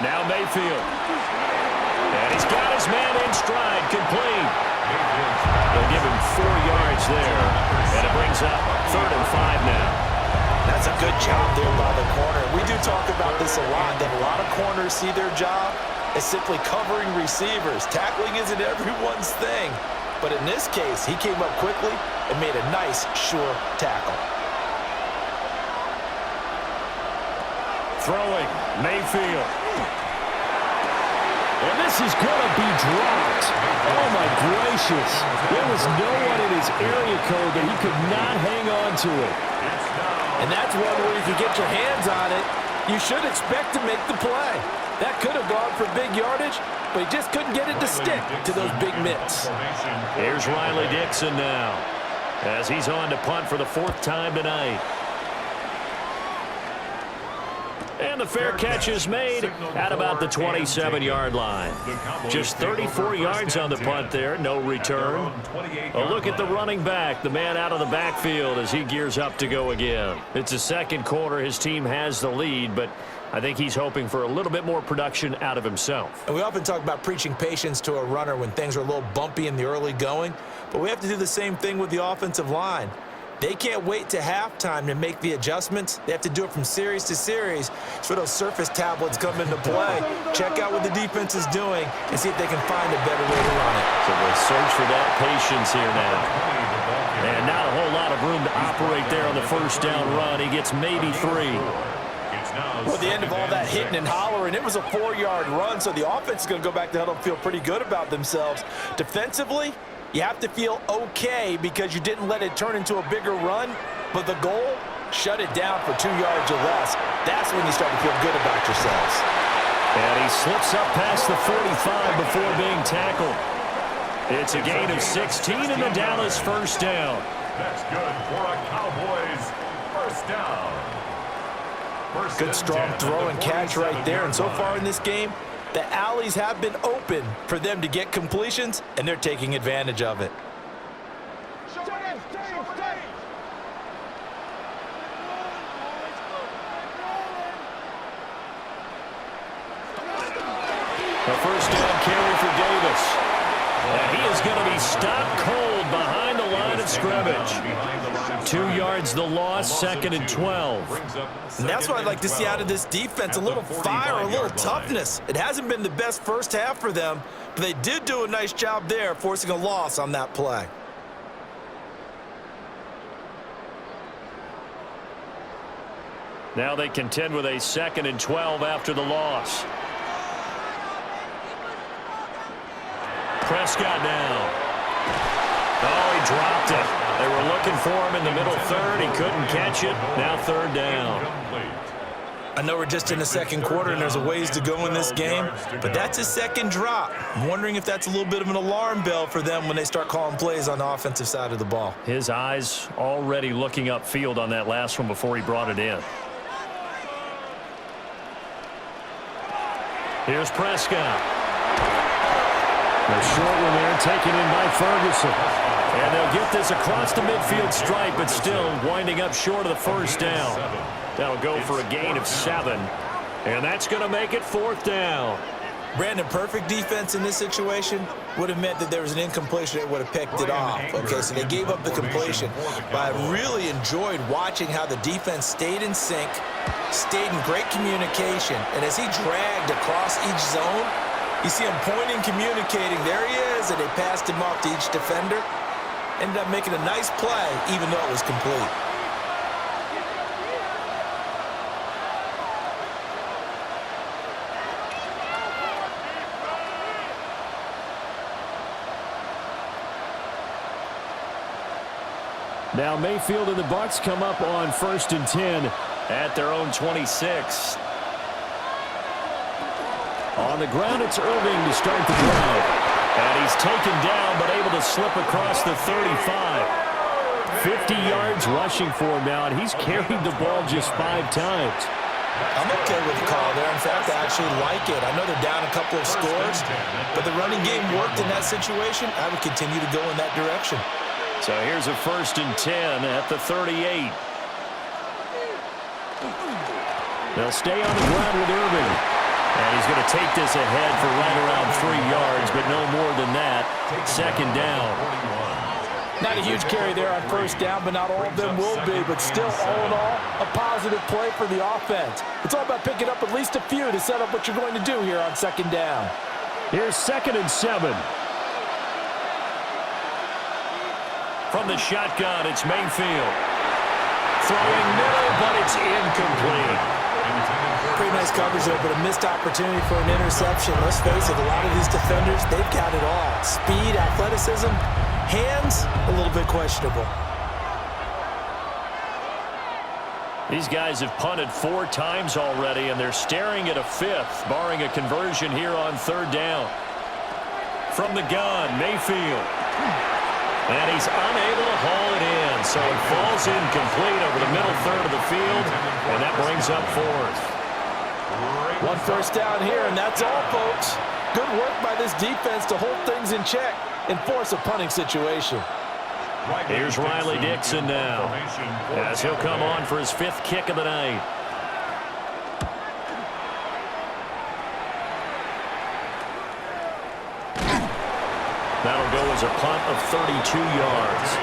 Now Mayfield. And he's got his man in stride, complete. They'll give him 4 yards there. And it brings up 3rd and 5 now. That's a good job there by the corner. We do talk about this a lot, that a lot of corners see their job as simply covering receivers. Tackling isn't everyone's thing. But in this case, he came up quickly and made a nice, sure tackle. Throwing, Mayfield. And this is going to be dropped. Oh, my gracious. There was no one in his area code that he could not hang on to it. And that's one where you can get your hands on it. You should expect to make the play. That could have gone for big yardage, but he just couldn't get it to stick to those big mitts. Here's Riley Dixon now as he's on to punt for the 4th time tonight. And the fair catch is made at about the 27-yard line. Just 34 yards on the punt there, no return. A look at the running back, the man out of the backfield as he gears up to go again. It's the 2nd quarter. His team has the lead, but I think he's hoping for a little bit more production out of himself. And we often talk about preaching patience to a runner when things are a little bumpy in the early going, but we have to do the same thing with the offensive line. They can't wait to halftime to make the adjustments. They have to do it from series to series. So those surface tablets come into play. Check out what the defense is doing and see if they can find a better way to run it. So we'll search for that patience here now. And not a whole lot of room to operate there on the 1st down run. He gets maybe 3. Well, at the end of all that hitting and hollering, it was a 4-yard run, so the offense is going to go back to huddle and feel pretty good about themselves. Defensively, you have to feel okay because you didn't let it turn into a bigger run, but the goal, shut it down for 2 yards or less. That's when you start to feel good about yourselves. And he slips up past the 45 before being tackled. It's a gain of 16 in the Dallas 1st down. That's good for a Cowboys 1st down. Good strong throw and catch right there. And so far in this game, the alleys have been open for them to get completions, and they're taking advantage of it. A 1st down carry for Davis. And he is going to be stopped cold behind the line of scrimmage. 2 yards the loss, 2nd and 12. And that's what I'd like to see out of this defense, a little fire, a little toughness. It hasn't been the best first half for them, but they did do a nice job there, forcing a loss on that play. Now they contend with a 2nd and 12 after the loss. Prescott now. Oh, he dropped it. They were looking for him in the middle 3rd. He couldn't catch it. Now 3rd down. I know we're just in the 2nd quarter and there's a ways to go in this game, but that's his 2nd drop. I'm wondering if that's a little bit of an alarm bell for them when they start calling plays on the offensive side of the ball. His eyes already looking upfield on that last one before he brought it in. Here's Prescott. The short one there taken in by Ferguson. And they'll get this across the midfield stripe, but still winding up short of the 1st down. That'll go for a gain of 7. And that's going to make it 4th down. Brandon, perfect defense in this situation would have meant that there was an incompletion that would have picked it off. Okay, so they gave up the completion. But I really enjoyed watching how the defense stayed in sync, stayed in great communication, and as he dragged across each zone, you see him pointing, communicating. There he is, and they passed him off to each defender. Ended up making a nice play, even though it was complete. Now Mayfield and the Bucs come up on 1st and 10 at their own 26. On the ground, it's Irving to start the drive. And he's taken down, but able to slip across the 35. 50 yards rushing for him now, and he's carried the ball just 5 times. I'm okay with the call there. In fact, I actually like it. I know they're down a couple of scores, but the running game worked in that situation. I would continue to go in that direction. So here's a 1st and 10 at the 38. They'll stay on the ground with Irving. And he's going to take this ahead for right around 3 yards, but no more than that. 2nd down. Not a huge carry there on 1st down, but not all of them will be. But still, all in all, a positive play for the offense. It's all about picking up at least a few to set up what you're going to do here on 2nd down. Here's 2nd and 7. From the shotgun, it's Mayfield. Throwing middle, but it's incomplete. Pretty nice coverage there, but a missed opportunity for an interception. Let's face it, a lot of these defenders, they've got it all. Speed, athleticism, hands, a little bit questionable. These guys have punted 4 times already, and they're staring at a 5th, barring a conversion here on 3rd down. From the gun, Mayfield. And he's unable to haul it in, so it falls incomplete over the middle third of the field, and that brings up 4th. 1 1st down here, and that's all, folks. Good work by this defense to hold things in check and force a punting situation. Here's Riley Dixon now, as he'll come on for his 5th kick of the night. That'll go as a punt of 32 yards.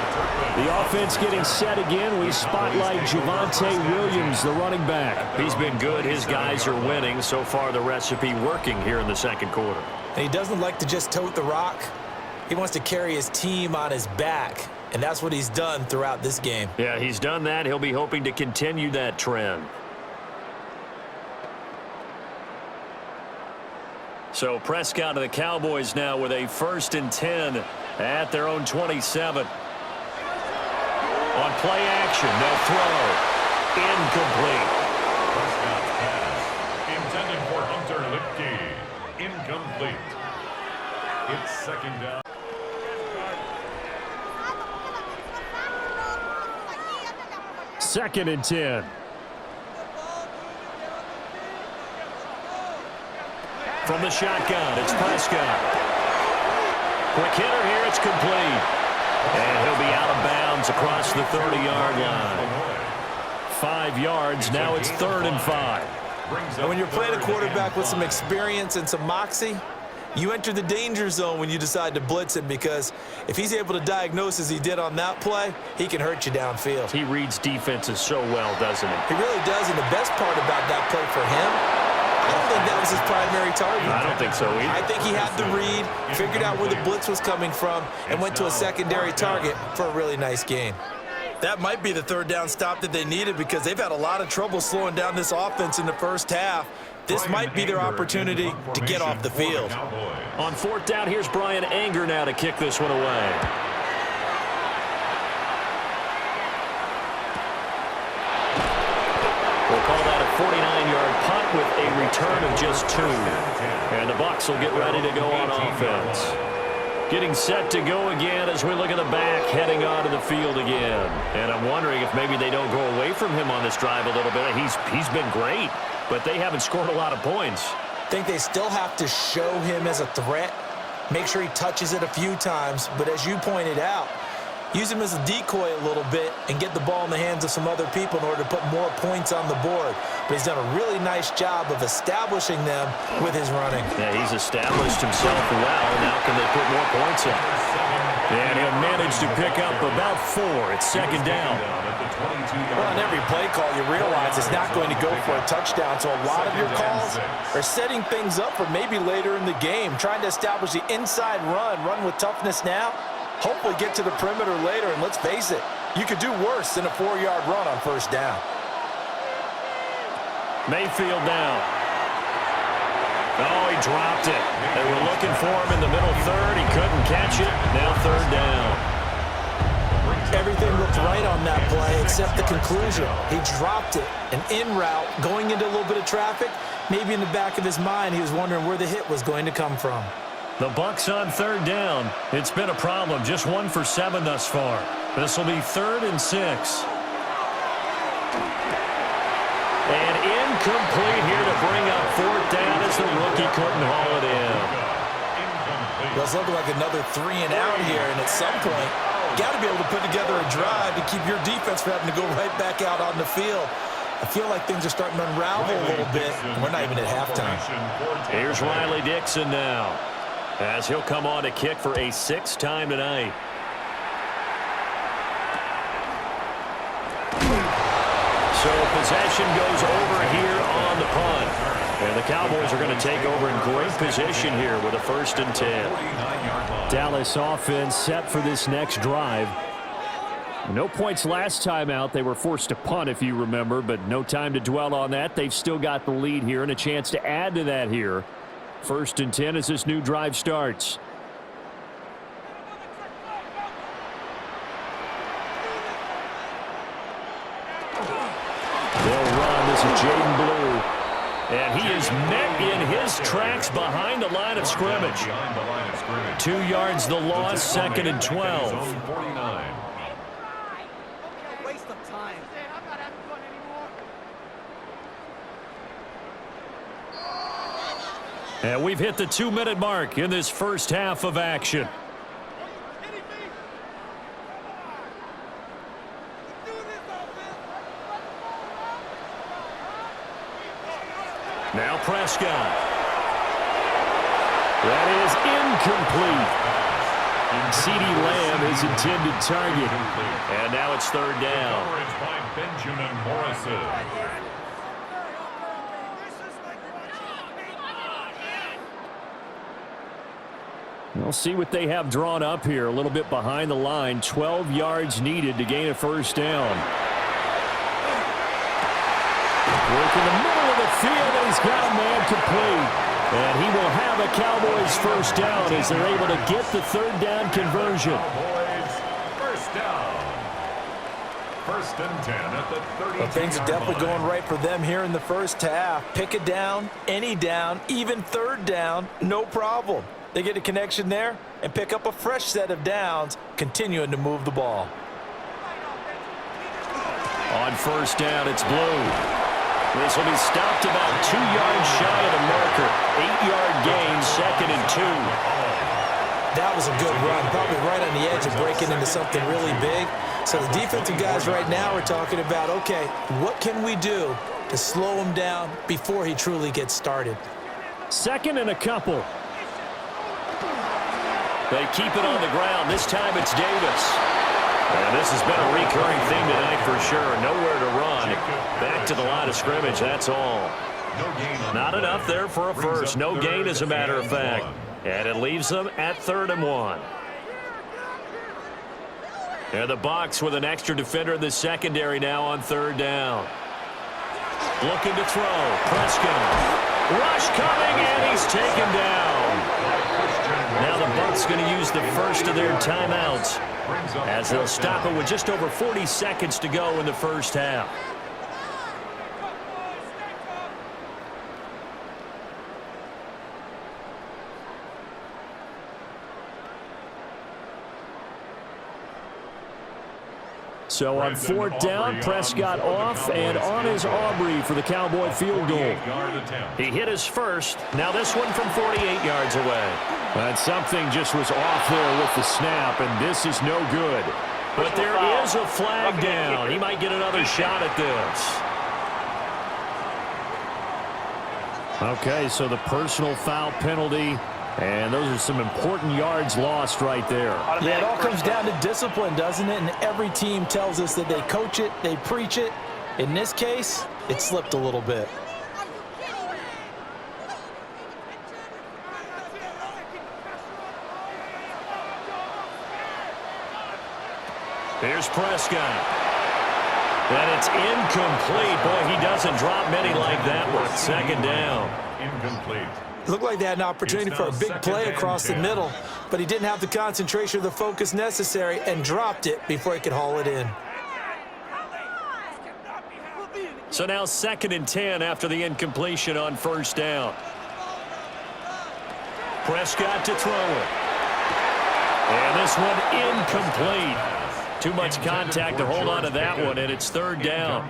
The offense getting set again. We spotlight Javonte Williams, the running back. He's been good. His guys are winning. So far, the recipe working here in the 2nd quarter. And he doesn't like to just tote the rock. He wants to carry his team on his back, and that's what he's done throughout this game. Yeah, he's done that. He'll be hoping to continue that trend. So Prescott of the Cowboys now with a 1st and 10 at their own 27. On play action, they'll throw. Incomplete. Prescott's pass intended for Hunter Lipke. Incomplete. It's 2nd down. Second and 10. From the shotgun, it's Prescott. Quick hitter here, it's complete. And he'll be out of bounds across the 30-yard line. 5 yards, now it's 3rd and 5. And when you're playing a quarterback with some experience and some moxie, you enter the danger zone when you decide to blitz him, because if he's able to diagnose as he did on that play, he can hurt you downfield. He reads defenses so well, doesn't he? He really does, and the best part about that play for him, I don't think that was his primary target. I don't think so either. I think he had the read, figured out where the blitz was coming from, and went to a secondary target for a really nice gain. That might be the 3rd down stop that they needed, because they've had a lot of trouble slowing down this offense in the 1st half. This might be their opportunity to get off the field. On 4th down, here's Brian Anger now to kick this one away. We'll call that a 49-yard punt with a return of just 2. And the Bucs will get ready to go on offense. Getting set to go again as we look at the back heading onto the field again. And I'm wondering if maybe they don't go away from him on this drive a little bit. He's been great, but they haven't scored a lot of points. I think they still have to show him as a threat, make sure he touches it a few times, but as you pointed out, use him as a decoy a little bit and get the ball in the hands of some other people in order to put more points on the board. but he's done a really nice job of establishing them with his running. Yeah, he's established himself well. Now can they put more points up? And he'll manage to pick up about 4. It's second down. Well, on every play call, you realize it's not going to go for a touchdown, so a lot of your calls are setting things up for maybe later in the game, trying to establish the inside run with toughness now, hopefully get to the perimeter later, and let's face it, you could do worse than a 4-yard run on first down. Mayfield down. Oh, he dropped it. They were looking for him in the middle third. He couldn't catch it. Now third down. Everything looked right on that play except the conclusion. He dropped it. An in route, going into a little bit of traffic. Maybe in the back of his mind, he was wondering where the hit was going to come from. The Bucs on third down. It's been a problem. Just 1 for 7 thus far. This will be 3rd and 6. And incomplete here to bring up 4th down as the rookie couldn't haul it in. Well, it's looking like another 3 and out here, and at some point, got to be able to put together a drive to keep your defense from having to go right back out on the field. I feel like things are starting to unravel a little bit, and we're not even at halftime. Here's Riley Dixon now, as he'll come on to kick for a 6th time tonight. So possession goes over here on the punt. And the Cowboys are going to take over in great position here with a 1st and 10. Dallas offense set for this next drive. No points last time out. They were forced to punt, if you remember, but no time to dwell on that. They've still got the lead here and a chance to add to that here. 1st and 10 as this new drive starts. They'll run. This is Jaden Blue. And he is met in his tracks behind the line of scrimmage. 2 yards the loss, 2nd and 12. Waste of time. And we've hit the 2-minute mark in this first half of action. Now Prescott. That is incomplete. CeeDee Lamb is intended target. And now it's 3rd down. We'll see what they have drawn up here. A little bit behind the line. 12 yards needed to gain a 1st down. Work in the middle of the field, and he's got a man complete. And he will have a Cowboys 1st down as they're able to get the 3rd down conversion. Cowboys 1st down. 1st and 10 at the 32-yard Well, things are definitely going right for them here in the first half. Pick a down, any down, even 3rd down, no problem. They get a connection there and pick up a fresh set of downs, continuing to move the ball. On 1st down, it's Blue. This will be stopped about 2 yards shy of the marker. 8-yard gain, 2nd and 2. That was a good run, probably right on the edge of breaking into something really big. So the defensive guys right now are talking about, okay, what can we do to slow him down before he truly gets started? 2nd and a couple. They keep it on the ground. This time it's Davis. And this has been a recurring theme tonight for sure. Nowhere to run. Back to the line of scrimmage, that's all. Not enough there for a first. No gain, as a matter of fact. And it leaves them at 3rd and 1. And the Bucs with an extra defender in the secondary now on 3rd down. Looking to throw. Prescott. Rush coming, and he's taken down. Now the Bucs going to use the first of their timeouts as they'll stop it with just over 40 seconds to go in the first half. So on 4th down, Prescott off, and on is Aubrey for the Cowboy field goal. He hit his first. Now this one from 48 yards away. And something just was off there with the snap, and this is no good. But there is a flag down. He might get another shot at this. Okay, so the personal foul penalty, and those are some important yards lost right there. Yeah, it all comes down to discipline, doesn't it? And every team tells us that they coach it, they preach it. In this case, it slipped a little bit. Here's Prescott. And it's incomplete. Boy, he doesn't drop many like that one. Second down. Incomplete. It looked like they had an opportunity for a big play across the middle, but he didn't have the concentration or the focus necessary and dropped it before he could haul it in. So now 2nd and 10 after the incompletion on first down. Prescott to throw it. And this one incomplete. Too much contact to hold on to that one, and it's 3rd down.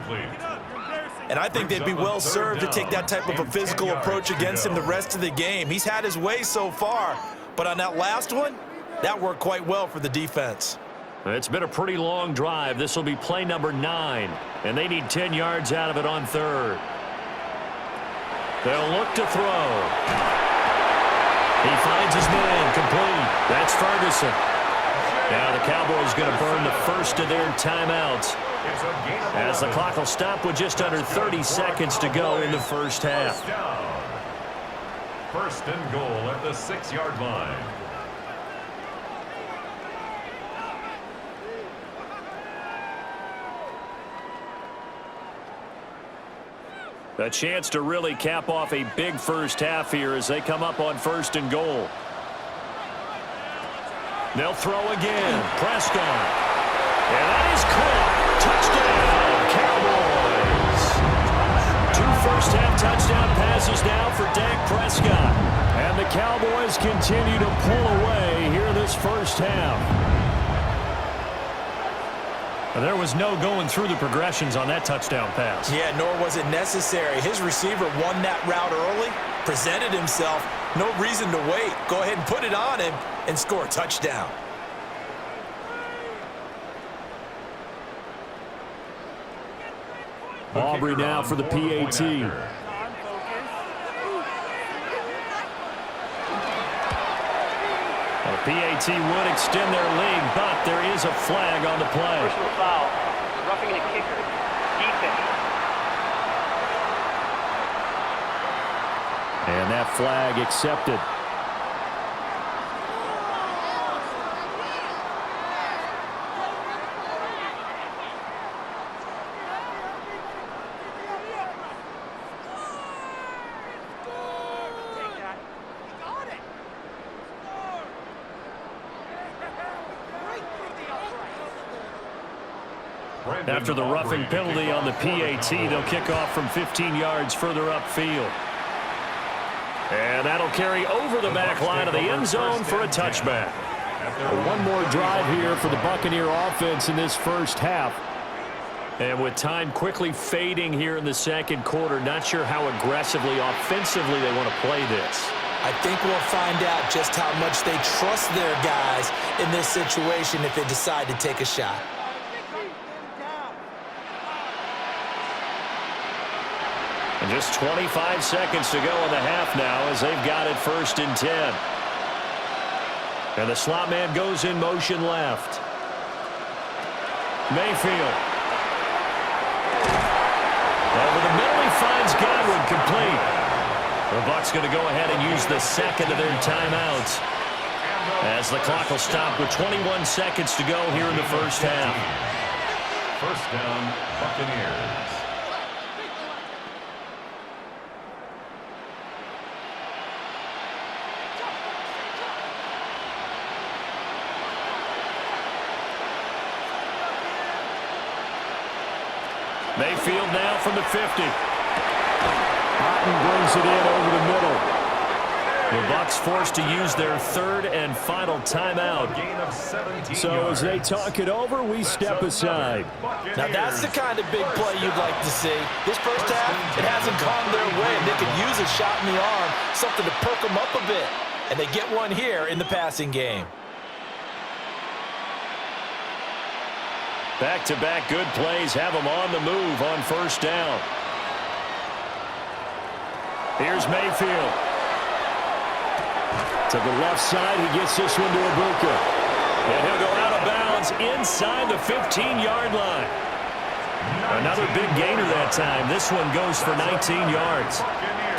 And I think they'd be well served to take that type of a physical approach against him the rest of the game. He's had his way so far, but on that last one, that worked quite well for the defense. It's been a pretty long drive. This will be play number 9, and they need 10 yards out of it on 3rd. They'll look to throw. He finds his man complete. That's Ferguson. Now the Cowboys going to burn the first of their timeouts as the clock will stop with just under 30 seconds to go in the first half. 1st and goal at the 6-yard line. A chance to really cap off a big first half here as they come up on 1st and goal. They'll throw again. Prescott. And that is caught. Touchdown, Cowboys. 2 first-half touchdown passes now for Dak Prescott. And the Cowboys continue to pull away here in this first half. And there was no going through the progressions on that touchdown pass. Yeah, nor was it necessary. His receiver won that route early, presented himself. No reason to wait. Go ahead and put it on him and score a touchdown. Aubrey now for the PAT. The PAT would extend their lead, but there is a flag on the play. Personal foul. Roughing a kicker. Defense. And that flag accepted. After the roughing penalty on the PAT, they'll kick off from 15 yards further upfield. And that'll carry over the back line of the end zone for a touchback. One more drive here for the Buccaneer offense in this first half. And with time quickly fading here in the second quarter, not sure how aggressively, offensively they want to play this. I think we'll find out just how much they trust their guys in this situation if they decide to take a shot. And just 25 seconds to go in the half now as they've got it 1st and 10. And the slot man goes in motion left. Mayfield. Over the middle, he finds Godwin complete. The Bucs going to go ahead and use the second of their timeouts as the clock will stop with 21 seconds to go here in the first half. 1st down, Buccaneers. Mayfield now from the 50. Otten brings it in over the middle. The Bucs forced to use their 3rd and final timeout. So as they talk it over, we step aside. Now that's the kind of big play you'd like to see. This first half, it hasn't gone their way, and they could use a shot in the arm, something to perk them up a bit. And they get one here in the passing game. Back-to-back good plays have them on the move on 1st down. Here's Mayfield. To the left side, he gets this one to Ibuka. And he'll go out of bounds inside the 15-yard line. Another big gainer that time. This one goes for 19 yards.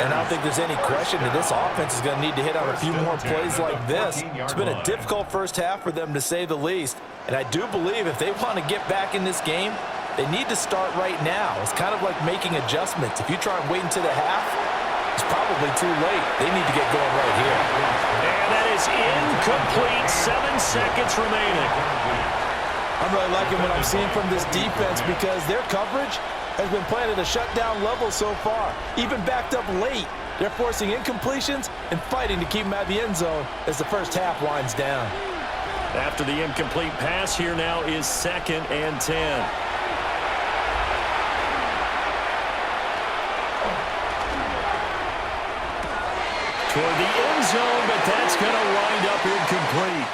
And I don't think there's any question that this offense is going to need to hit on a few more plays like this. It's been a difficult first half for them, to say the least. And I do believe if they want to get back in this game, they need to start right now. It's kind of like making adjustments. If you try and wait until the half, it's probably too late. They need to get going right here. And that is incomplete. 7 seconds remaining. I'm really liking what I'm seeing from this defense because their coverage has been playing at a shutdown level so far. Even backed up late, they're forcing incompletions and fighting to keep them out of the end zone as the first half winds down. After the incomplete pass, here now is 2nd and 10. Toward the end zone, but that's going to wind up incomplete.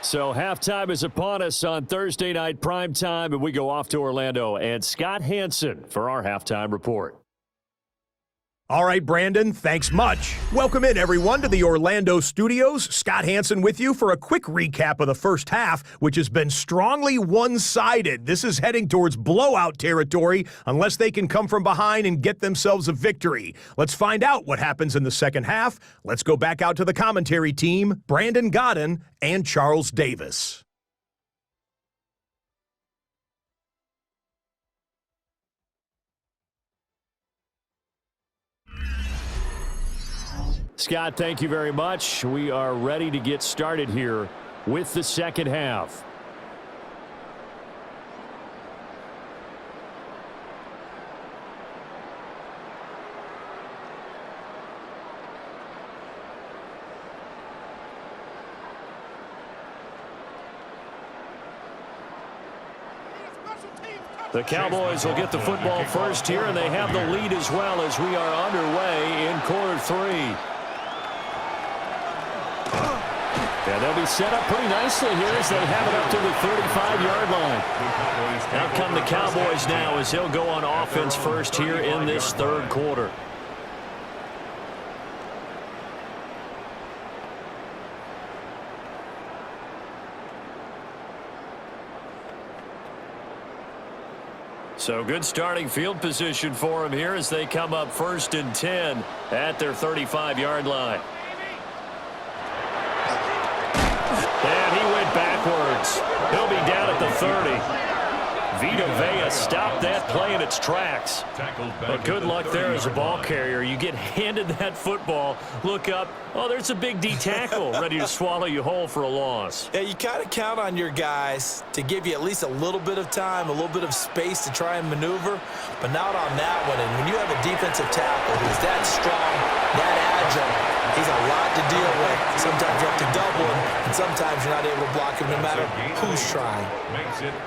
So halftime is upon us on Thursday night primetime, and we go off to Orlando. And Scott Hansen for our halftime report. All right, Brandon, thanks much. Welcome in, everyone, to the Orlando studios. Scott Hansen with you for a quick recap of the first half, which has been strongly one-sided. This is heading towards blowout territory unless they can come from behind and get themselves a victory. Let's find out what happens in the second half. Let's go back out to the commentary team, Brandon Godden and Charles Davis. Scott, thank you very much. We are ready to get started here with the second half. The Cowboys will get the football first here, and they have the lead as well as we are underway in quarter 3. And they'll be set up pretty nicely here as they have it up to the 35-yard line. Out come the Cowboys now as they'll go on offense first here in this third quarter. So good starting field position for them here as they come up 1st and 10 at their 35-yard line. And he went backwards. He'll be down at the 30. Vita Vea stopped that play in its tracks. But good luck there as a ball carrier. You get handed that football, look up, oh, there's a big D tackle ready to swallow you whole for a loss. Yeah, you kind of count on your guys to give you at least a little bit of time, a little bit of space to try and maneuver, but not on that one. And when you have a defensive tackle who's that strong, that agile, he's a lot to deal with. Sometimes you have to double him, and sometimes you're not able to block him no matter who's trying.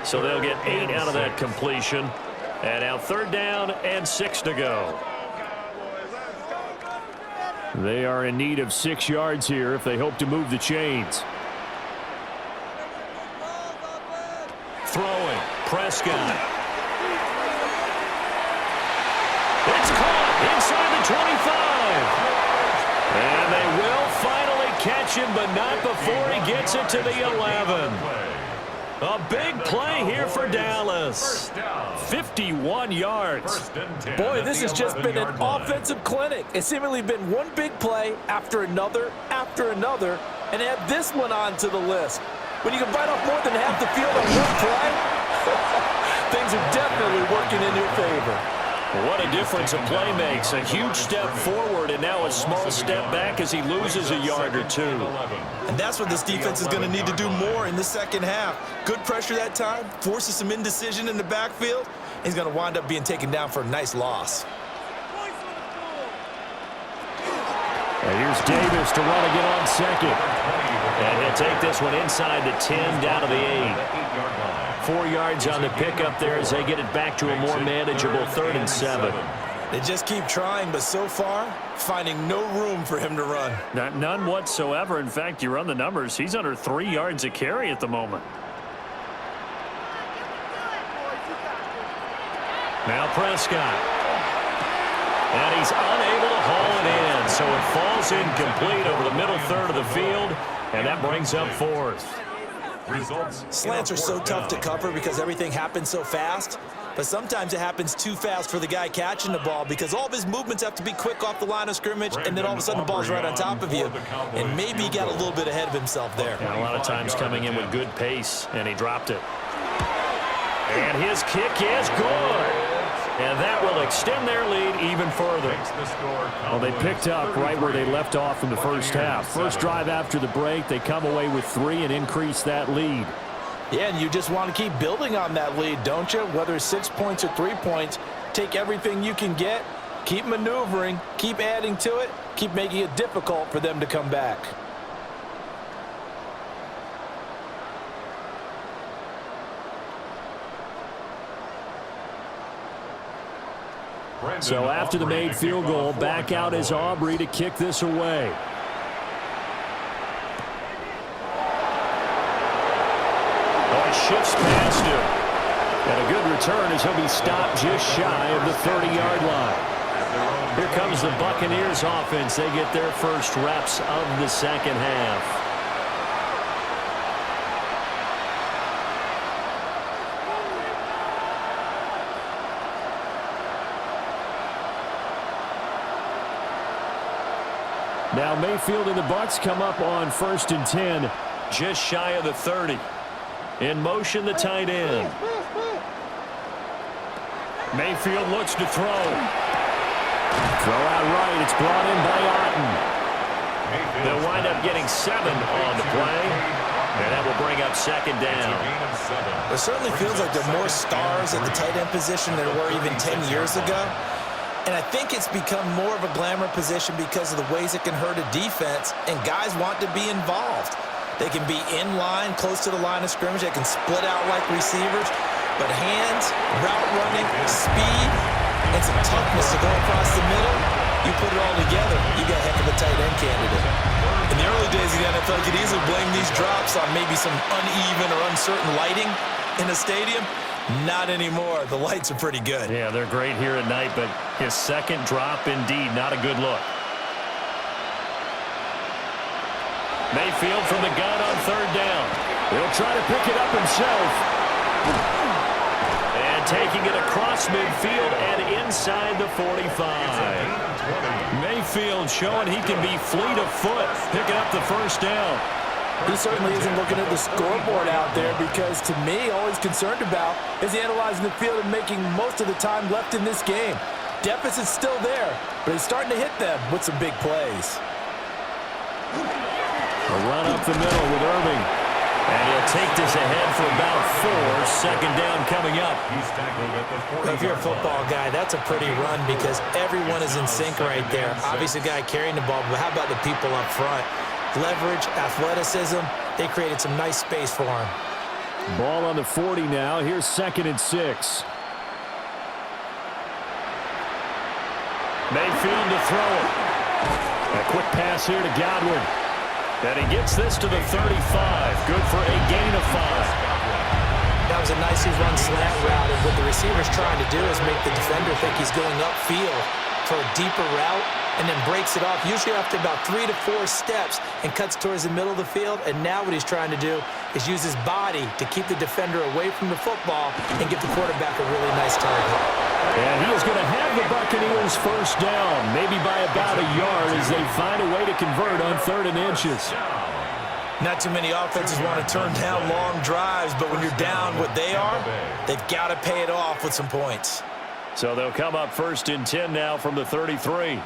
So they'll get 8 out of that completion. And now 3rd down and 6 to go. They are in need of 6 yards here if they hope to move the chains. Throwing. Prescott. It's caught inside the 25. And they will finally catch him, but not before he gets it to the 11. A big play here for Dallas. 51 yards. Boy, this has just been an offensive clinic. It's seemingly been one big play after another, and add this one onto the list. When you can bite off more than half the field on one play, things are definitely working in your favor. What a difference a play makes. A huge step forward and now a small step back as he loses a yard or 2. And that's what this defense is going to need to do more in the second half. Good pressure that time, forces some indecision in the backfield. He's going to wind up being taken down for a nice loss. And here's Davis to run again on 2nd. And he'll take this one inside the 10 down to the 8. 4 yards on the pickup there as they get it back to a more manageable 3rd and 7. They just keep trying, but so far, finding no room for him to run. None whatsoever. In fact, you run the numbers. He's under 3 yards a carry at the moment. Now Prescott. And he's unable to haul it in, so it falls incomplete over the middle third of the field, and that brings up fourth. Slants are so tough to cover because everything happens so fast, but sometimes it happens too fast for the guy catching the ball because all of his movements have to be quick off the line of scrimmage, and then all of a sudden the ball's right on top of you, and maybe he got a little bit ahead of himself there. And a lot of times coming in with good pace, and he dropped it. And his kick is good. And that will extend their lead even further. Well, they picked up right where they left off in the first half. First drive after the break, they come away with 3 and increase that lead. Yeah, and you just want to keep building on that lead, don't you? Whether it's 6 points or 3 points, take everything you can get, keep maneuvering, keep adding to it, keep making it difficult for them to come back. So after the made field goal, back out is Aubrey to kick this away. Oh, it shifts past him. And a good return as he'll be stopped just shy of the 30-yard line. Here comes the Buccaneers offense. They get their first reps of the second half. Now Mayfield and the Bucs come up on 1st and 10, just shy of the 30. In motion, the tight end. Mayfield looks to throw. Throw out right. It's brought in by Otten. They'll wind up getting 7 on the play, and that will bring up 2nd down. It certainly feels like there are more stars at the tight end position than there were even 10 years ago. And I think it's become more of a glamour position because of the ways it can hurt a defense, and guys want to be involved. They can be in line, close to the line of scrimmage. They can split out like receivers. But hands, route running, speed, and some toughness to go across the middle, you put it all together, you got a heck of a tight end candidate. In the early days of the NFL, you could easily blame these drops on maybe some uneven or uncertain lighting in the stadium. Not anymore. The lights are pretty good. Yeah, they're great here at night, but his second drop, indeed, not a good look. Mayfield from the gun on 3rd down. He'll try to pick it up himself. And taking it across midfield and inside the 45. Mayfield showing he can be fleet of foot, picking up the 1st down. He certainly isn't looking at the scoreboard out there because, to me, all he's concerned about is analyzing the field and making most of the time left in this game. Deficit's still there, but he's starting to hit them with some big plays. A run up the middle with Irving. And he'll take this ahead for about 4. 2nd down coming up. If you're a football guy, that's a pretty run because everyone is in sync right there. Obviously, the guy carrying the ball, but how about the people up front? Leverage, athleticism, they created some nice space for him. Ball on the 40 now. Here's 2nd and 6. Mayfield to throw it. A quick pass here to Godwin. And he gets this to the 35. Good for a gain of 5. That was a nicely run slant route, and what the receiver's trying to do is make the defender think he's going upfield for a deeper route, and then breaks it off, usually after about 3 to 4 steps, and cuts towards the middle of the field. And now what he's trying to do is use his body to keep the defender away from the football and give the quarterback a really nice target. And he is going to have the Buccaneers 1st down, maybe by about a yard as they find a way to convert on 3rd and inches. Not too many offenses want to turn down long drives, but when you're down what they are, they've got to pay it off with some points. So they'll come up 1st and 10 now from the 33.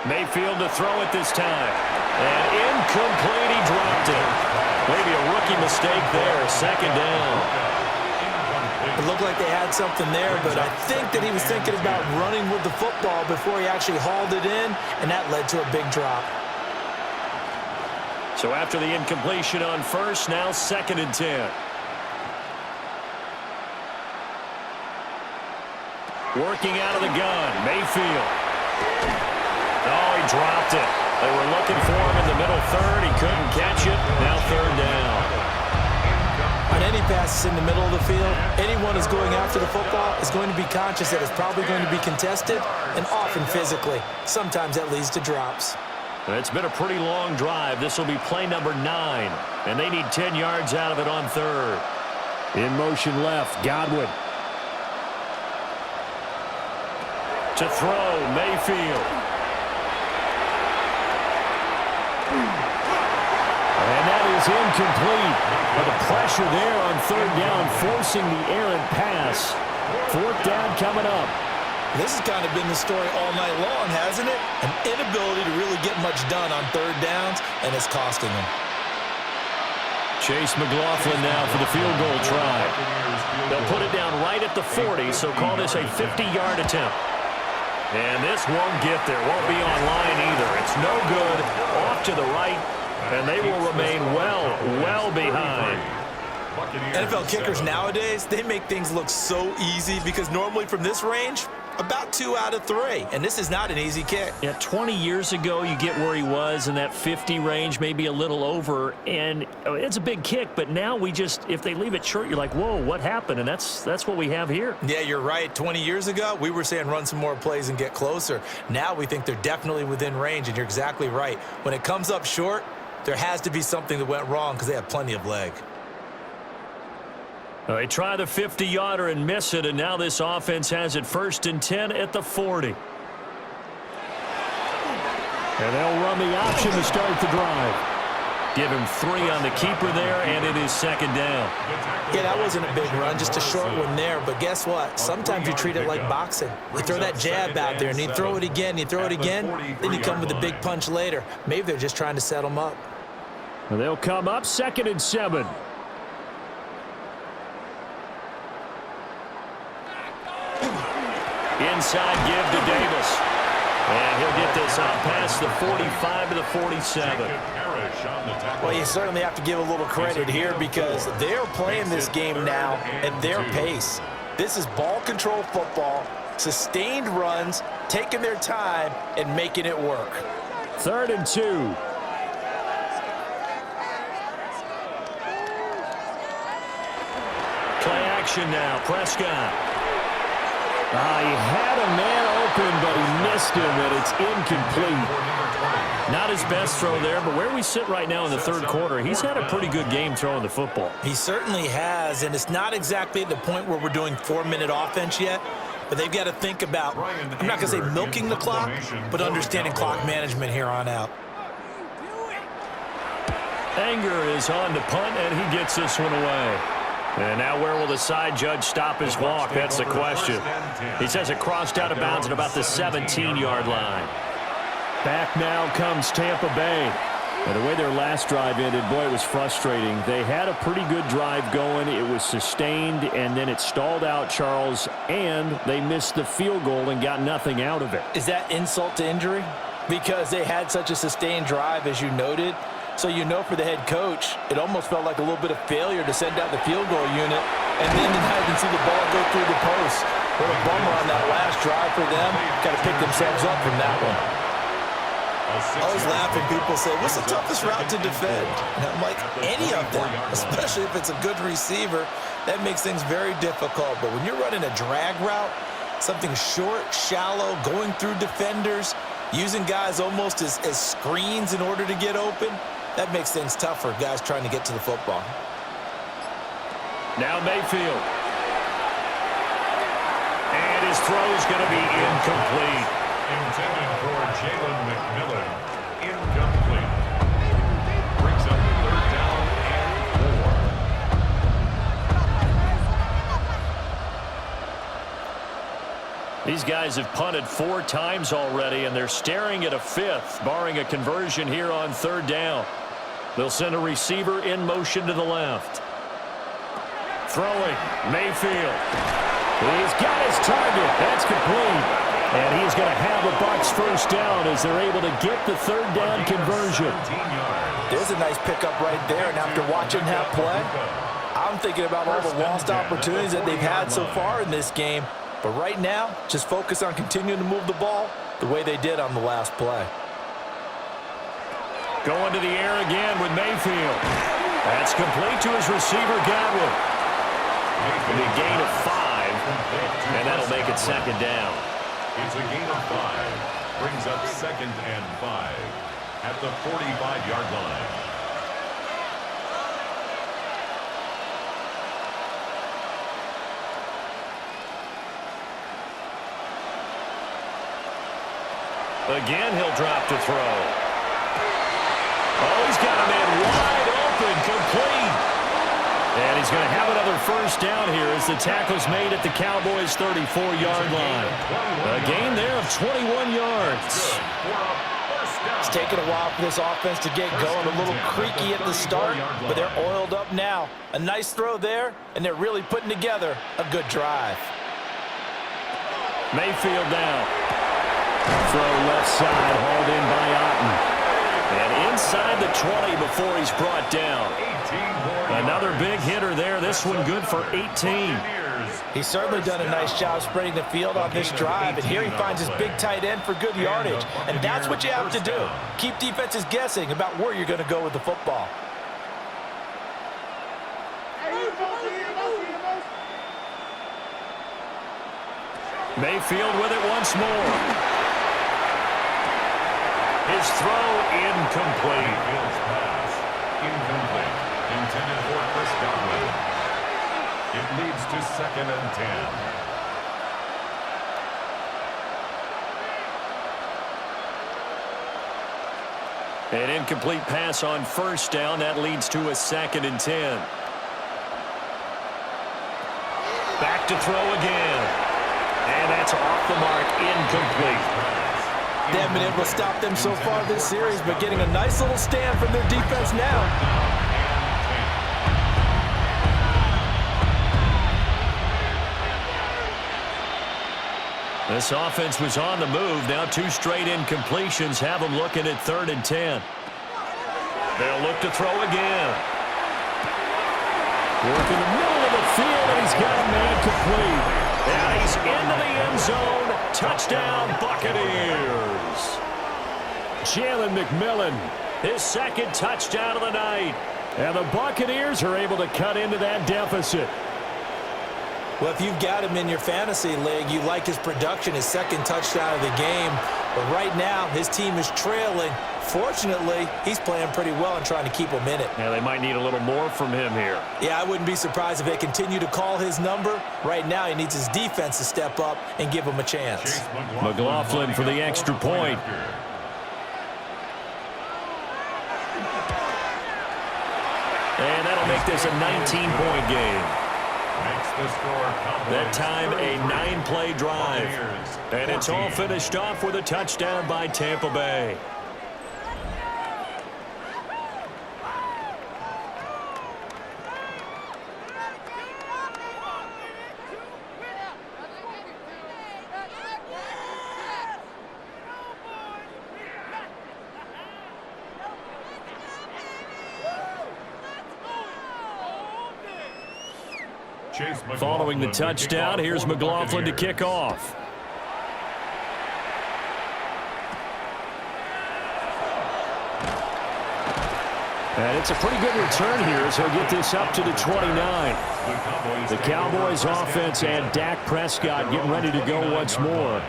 Mayfield to throw it this time. And incomplete, he dropped it. Maybe a rookie mistake there, 2nd down. It looked like they had something there, but I think that he was thinking about running with the football before he actually hauled it in, and that led to a big drop. So after the incompletion on 1st, now 2nd and 10. Working out of the gun, Mayfield. Oh, he dropped it. They were looking for him in the middle 3rd. He couldn't catch it. Now 3rd down. On any passes in the middle of the field, anyone who's going after the football is going to be conscious that it's probably going to be contested and often physically. Sometimes that leads to drops. It's been a pretty long drive. This will be play number 9, and they need 10 yards out of it on third. In motion left, Godwin. To throw, Mayfield. And that is incomplete. But the pressure there on third down, forcing the errant pass. Fourth down coming up. This has kind of been the story all night long, hasn't it? An inability to really get much done on third downs, and it's costing them. Chase McLaughlin now for the field goal try. They'll put it down right at the 40, so call this a 50-yard attempt. And this won't get there. Won't be on line either. It's no good. Off to the right, and they will remain well behind. NFL kickers nowadays, they make things look so easy because normally from this range, about 2 out of 3. And this is not an easy kick. Yeah, 20 years ago, you get where he was in that 50 range, maybe a little over, and it's a big kick, but now we just, if they leave it short, you're like, whoa, what happened? And that's what we have here. Yeah, you're right. 20 years ago, we were saying run some more plays and get closer. Now we think they're definitely within range, and you're exactly right. When it comes up short, there has to be something that went wrong because they have plenty of leg. They try the 50-yarder and miss it, and now this offense has it 1st and 10 at the 40. And they'll run the option to start the drive. Give him 3 on the keeper there, and it is 2nd down. Yeah, that wasn't a big run, just a short one there. But guess what? Sometimes you treat it like boxing. You throw that jab out there, and you throw it again, you throw it again, then you come with a big punch later. Maybe they're just trying to set them up. And they'll come up 2nd and 7. Inside give to Davis. And he'll get this out past the 45 to the 47. Well, you certainly have to give a little credit here because they're playing this game now at their pace. This is ball control football, sustained runs, taking their time, and making it work. 3rd and 2. Play action now, Prescott. He had a man open, but he missed him, and it's incomplete. Not his best throw there, but where we sit right now in the 3rd quarter, he's had a pretty good game throwing the football. He certainly has, and it's not exactly at the point where we're doing 4-minute offense yet, but they've got to think about, I'm not going to say milking the clock, but understanding clock management here on out. Anger is on to punt, and he gets this one away. And now where will the side judge stop his walk? That's the question. He says it crossed out of bounds at about the 17-yard line. Back now comes Tampa Bay. And the way their last drive ended, boy, it was frustrating. They had a pretty good drive going. It was sustained, and then it stalled out, Charles, and they missed the field goal and got nothing out of it. Is that insult to injury? Because they had such a sustained drive, as you noted. So you know for the head coach, it almost felt like a little bit of failure to send out the field goal unit and then to not even see the ball go through the post. What a bummer on that last drive for them. Got to pick themselves up from that one. I always laugh when people say, what's the toughest route to defend? And I'm like, any of them, especially if it's a good receiver. That makes things very difficult. But when you're running a drag route, something short, shallow, going through defenders, using guys almost as screens in order to get open, that makes things tough for guys trying to get to the football. Now Mayfield. And his throw is going to be incomplete. Intended for Jalen McMillan. Incomplete. Brings up 3rd down and 4. These guys have punted 4 times already, and they're staring at a 5th, barring a conversion here on 3rd down. They'll send a receiver in motion to the left. Throwing, Mayfield. He's got his target. That's complete. And he's going to have the Bucs 1st down as they're able to get the 3rd down conversion. There's a nice pickup right there, and after watching that play, I'm thinking about all the lost opportunities that they've had so far in this game. But right now, just focus on continuing to move the ball the way they did on the last play. Going to the air again with Mayfield. That's complete to his receiver, Godwin. And a gain of 5, and that'll make it second down. It's a gain of 5. Brings up 2nd and 5 at the 45-yard line. Again, he'll drop to throw. Oh, he's got a man wide open, complete. And he's going to have another first down here as the tackle's made at the Cowboys' 34-yard line. A gain there of 21 yards. It's taken a while for this offense to get going. A little creaky at the start, but they're oiled up now. A nice throw there, and they're really putting together a good drive. Mayfield down. Throw left side, hauled in by Otten. And inside the 20 before he's brought down. Another big hitter there. This one good for 18. He's certainly done a nice job spreading the field on this drive, and here he finds his big tight end for good yardage. And that's what you have to do. Keep defenses guessing about where you're going to go with the football. Mayfield with it once more. His throw incomplete. Mayfield's pass incomplete. Intended for Chris Godwin. It leads to 2nd and 10. An incomplete pass on first down. That leads to a 2nd and 10. Back to throw again. And that's off the mark, incomplete. They haven't been able to stop them so far this series, but getting a nice little stand from their defense now. This offense was on the move. Now 2 straight incompletions have them looking at 3rd and 10. They'll look to throw again. Working the middle of the field, and he's got a man complete. And he's into the end zone. Touchdown, Buccaneers. Jalen McMillan, his 2nd touchdown of the night. And the Buccaneers are able to cut into that deficit. Well, if you've got him in your fantasy league, you like his production, his 2nd touchdown of the game. But right now, his team is trailing. Fortunately, he's playing pretty well and trying to keep them in it. Yeah, they might need a little more from him here. Yeah, I wouldn't be surprised if they continue to call his number. Right now, he needs his defense to step up and give him a chance. McLaughlin for the extra point. And that'll make this a 19-point game. That time, a 9-play drive. And it's all finished off with a touchdown by Tampa Bay. Following the touchdown, here's McLaughlin to kick off. And it's a pretty good return here as he'll get this up to the 29. The Cowboys offense and Dak Prescott getting ready to go once more.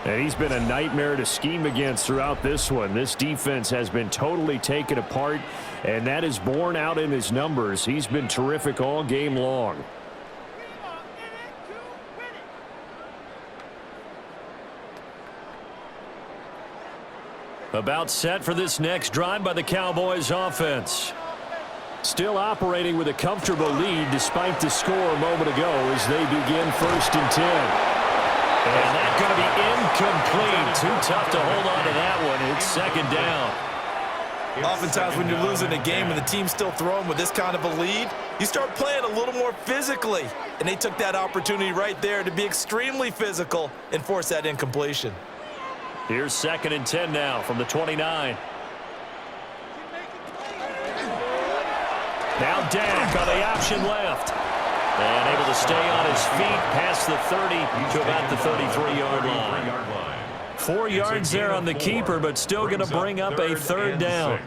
And he's been a nightmare to scheme against throughout this one. This defense has been totally taken apart, and that is borne out in his numbers. He's been terrific all game long. About set for this next drive by the Cowboys offense. Still operating with a comfortable lead despite the score a moment ago as they begin 1st and 10. And that's going to be incomplete. Too tough to hold on to that one. It's 2nd down. Oftentimes when you're losing a game and the team's still throwing with this kind of a lead, you start playing a little more physically. And they took that opportunity right there to be extremely physical and force that incompletion. Here's 2nd and 10 now from the 29. Now Dak on the option left. And able to stay on his feet past the 30 to about the 33-yard line. 4 yards there on the keeper, but still going to bring up a 3rd down.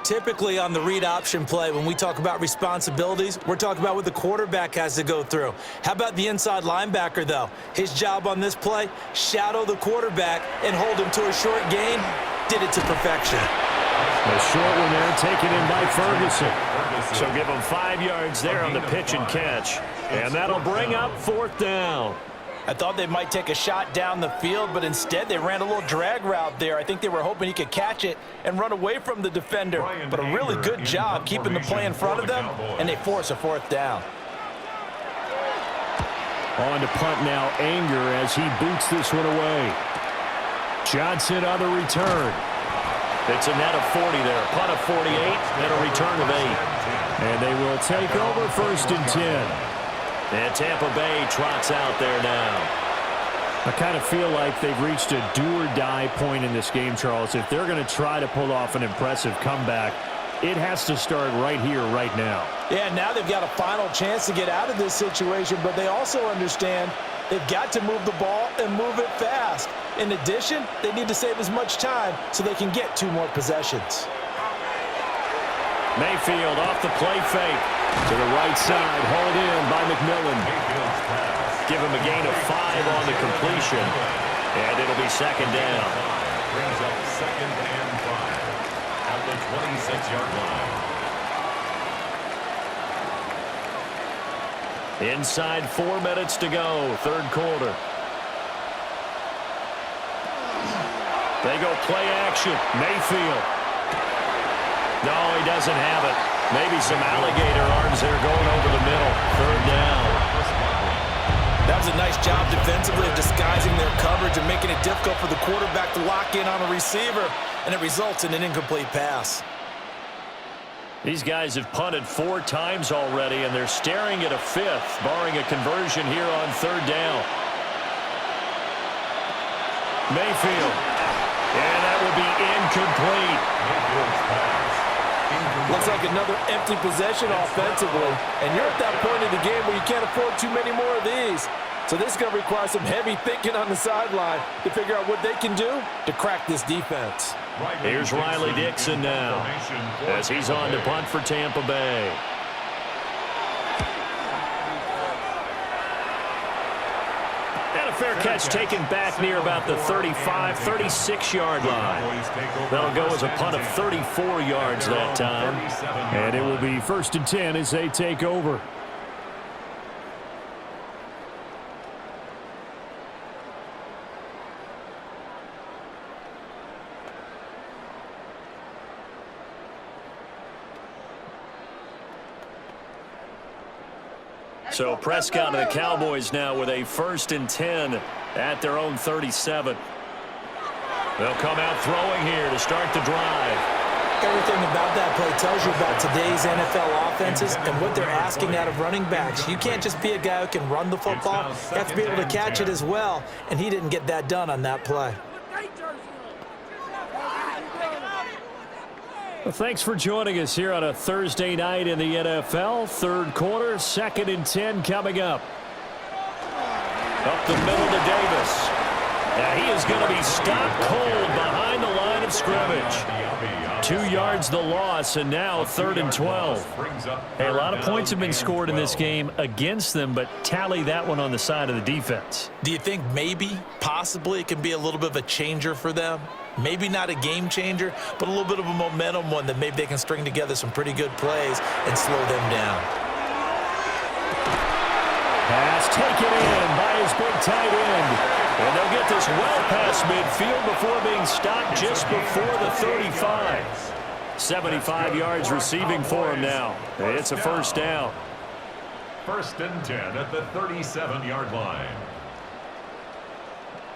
Typically on the read option play, when we talk about responsibilities, we're talking about what the quarterback has to go through. How about the inside linebacker, though? His job on this play, shadow the quarterback and hold him to a short gain. Did it to perfection. A short one there taken in by Ferguson. So give him 5 yards there on the pitch and catch. And that'll bring up 4th down. I thought they might take a shot down the field, but instead they ran a little drag route there. I think they were hoping he could catch it and run away from the defender. But a really good job keeping the play in front of them, and they force a 4th down. On to punt now, Anger as he boots this one away. Johnson on the return. It's a net of 40 there. Punt of 48 and a return of 8. And they will take over 1st and 10. And Tampa Bay trots out there now. I kind of feel like they've reached a do-or-die point in this game, Charles. If they're going to try to pull off an impressive comeback, it has to start right here, right now. Yeah, now they've got a final chance to get out of this situation, but they also understand they've got to move the ball and move it fast. In addition, they need to save as much time so they can get 2 more possessions. Mayfield off the play fake. To the right side, hauled in by McMillan. Give him a gain of 5 on the completion. And it'll be 2nd down. Brings up 2nd and 5 at the 26-yard line. Inside 4 minutes to go, 3rd quarter. They go play action. Mayfield. No, he doesn't have it. Maybe some alligator arms there going over the middle. 3rd down. That was a nice job defensively of disguising their coverage and making it difficult for the quarterback to lock in on a receiver, and it results in an incomplete pass. These guys have punted 4 times already, and they're staring at a 5th, barring a conversion here on 3rd down. Mayfield. And that will be incomplete. Mayfield's pass. Looks like another empty possession offensively, and you're at that point in the game where you can't afford too many more of these. So this is going to require some heavy thinking on the sideline to figure out what they can do to crack this defense. Here's Riley Dixon now as he's on to punt for Tampa Bay. And a fair catch taken back near about the 35, 36-yard line. That'll go as a punt of 34 yards that time. And it will be 1st and 10 as they take over. So Prescott and the Cowboys now with a 1st and 10 at their own 37. They'll come out throwing here to start the drive. Everything about that play tells you about today's NFL offenses and what they're asking out of running backs. You can't just be a guy who can run the football. You have to be able to catch it as well, and he didn't get that done on that play. Well, thanks for joining us here on a Thursday night in the NFL. 3rd quarter, 2nd and 10 coming up. Up the middle to Davis. And he is going to be stopped cold behind the line of scrimmage. 2 yards the loss, and now 3rd and 12. Hey, a lot of points have been scored in this game against them, but tally that one on the side of the defense. Do you think maybe, possibly, it can be a little bit of a changer for them? Maybe not a game changer, but a little bit of a momentum one that maybe they can string together some pretty good plays and slow them down. Pass taken in by his big tight end. And they'll get this well past midfield before being stopped just before the 35. 75 yards receiving for him now. It's a 1st down. 1st and 10 at the 37-yard line.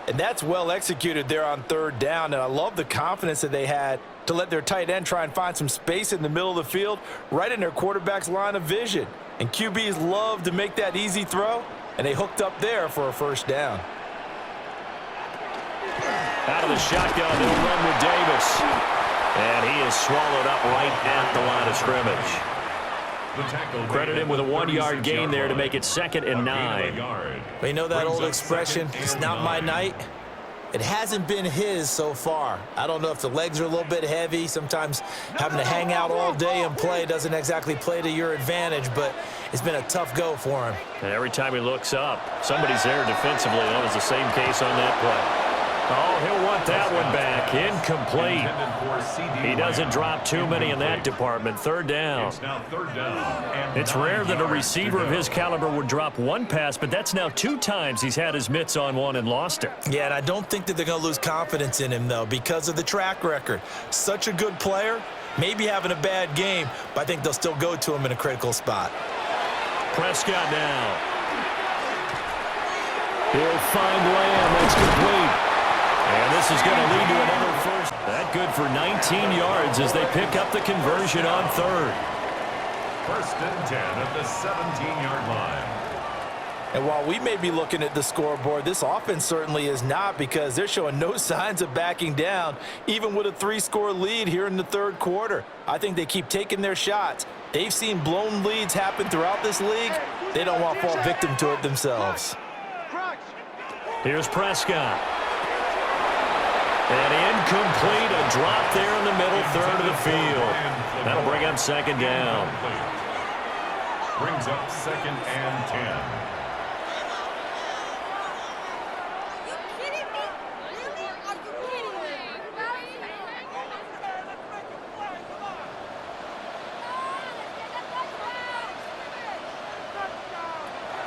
And that's well executed there on 3rd down, and I love the confidence that they had to let their tight end try and find some space in the middle of the field, right in their quarterback's line of vision. And QBs love to make that easy throw, and they hooked up there for a 1st down. Out of the shotgun, they'll run with Davis. And he is swallowed up right at the line of scrimmage. Credit him with a 1-yard gain there to make it 2nd and 9. But you know that old expression, it's not my night? it hasn't been his so far. I don't know if the legs are a little bit heavy. Sometimes having to hang out all day and play doesn't exactly play to your advantage, but it's been a tough go for him. And every time he looks up, somebody's there defensively. That was the same case on that play. Oh, he'll want that one back. Incomplete. He doesn't drop too many in that department. Third down. It's now third down. It's rare that a receiver of his caliber would drop one pass, but that's now 2 times he's had his mitts on one and lost it. Yeah, and I don't think that they're going to lose confidence in him, though, because of the track record. Such a good player, maybe having a bad game, but I think they'll still go to him in a critical spot. Prescott now. He'll find Lamb. That's complete. And this is going to lead to another first. That good for 19 yards as they pick up the conversion on third. First and 10 at the 17-yard line. And while we may be looking at the scoreboard, this offense certainly is not, because they're showing no signs of backing down, even with a 3-score lead here in the third quarter. I think they keep taking their shots. They've seen blown leads happen throughout this league. They don't want to fall victim to it themselves. Here's Prescott. And incomplete, a drop there in the middle third of the field. That'll bring up second down. Brings up second and 10.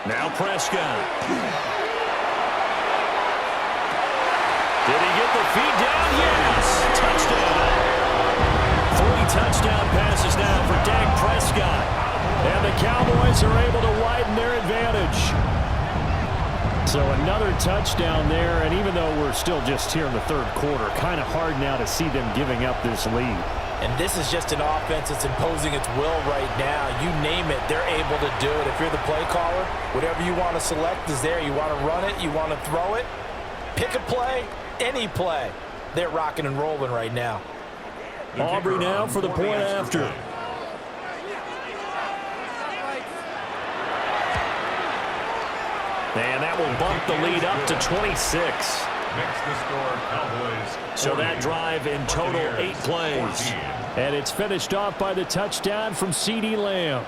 Now Prescott. Did he get the feet down? Yes! Touchdown! 3 touchdown passes now for Dak Prescott. And the Cowboys are able to widen their advantage. So another touchdown there, and even though we're still just here in the third quarter, kind of hard now to see them giving up this lead. And this is just an offense that's imposing its will right now. You name it, they're able to do it. If you're the play caller, whatever you want to select is there. You want to run it, you want to throw it, pick a play, any play. They're rocking and rolling right now. Aubrey now for the point after. And that will bump the lead up to 26. Makes the score Cowboys. So that drive in total 8 plays. And it's finished off by the touchdown from CeeDee Lamb.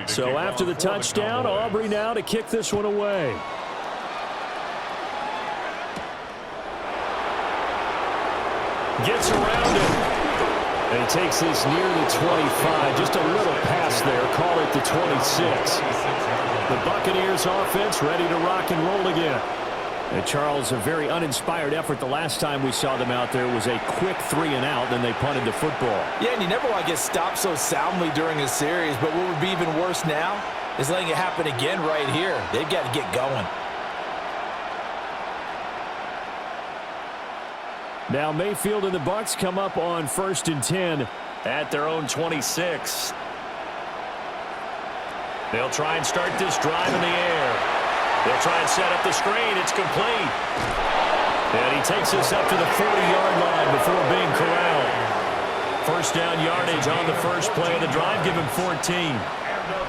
So after the touchdown, Aubrey now to kick this one away. Gets around it. And he takes this near the 25. Just a little pass there. Call it the 26. The Buccaneers offense ready to rock and roll again. And Charles, a very uninspired effort the last time we saw them out there was a quick 3-and-out, then they punted the football. Yeah, and you never want to get stopped so soundly during a series, but what would be even worse now is letting it happen again right here. They've got to get going. Now Mayfield and the Bucs come up on 1st and 10 at their own 26. They'll try and start this drive in the air. They'll try and set up the screen. It's complete. And he takes this up to the 40-yard line before being corralled. First down yardage on the first play of the drive. Give him 14.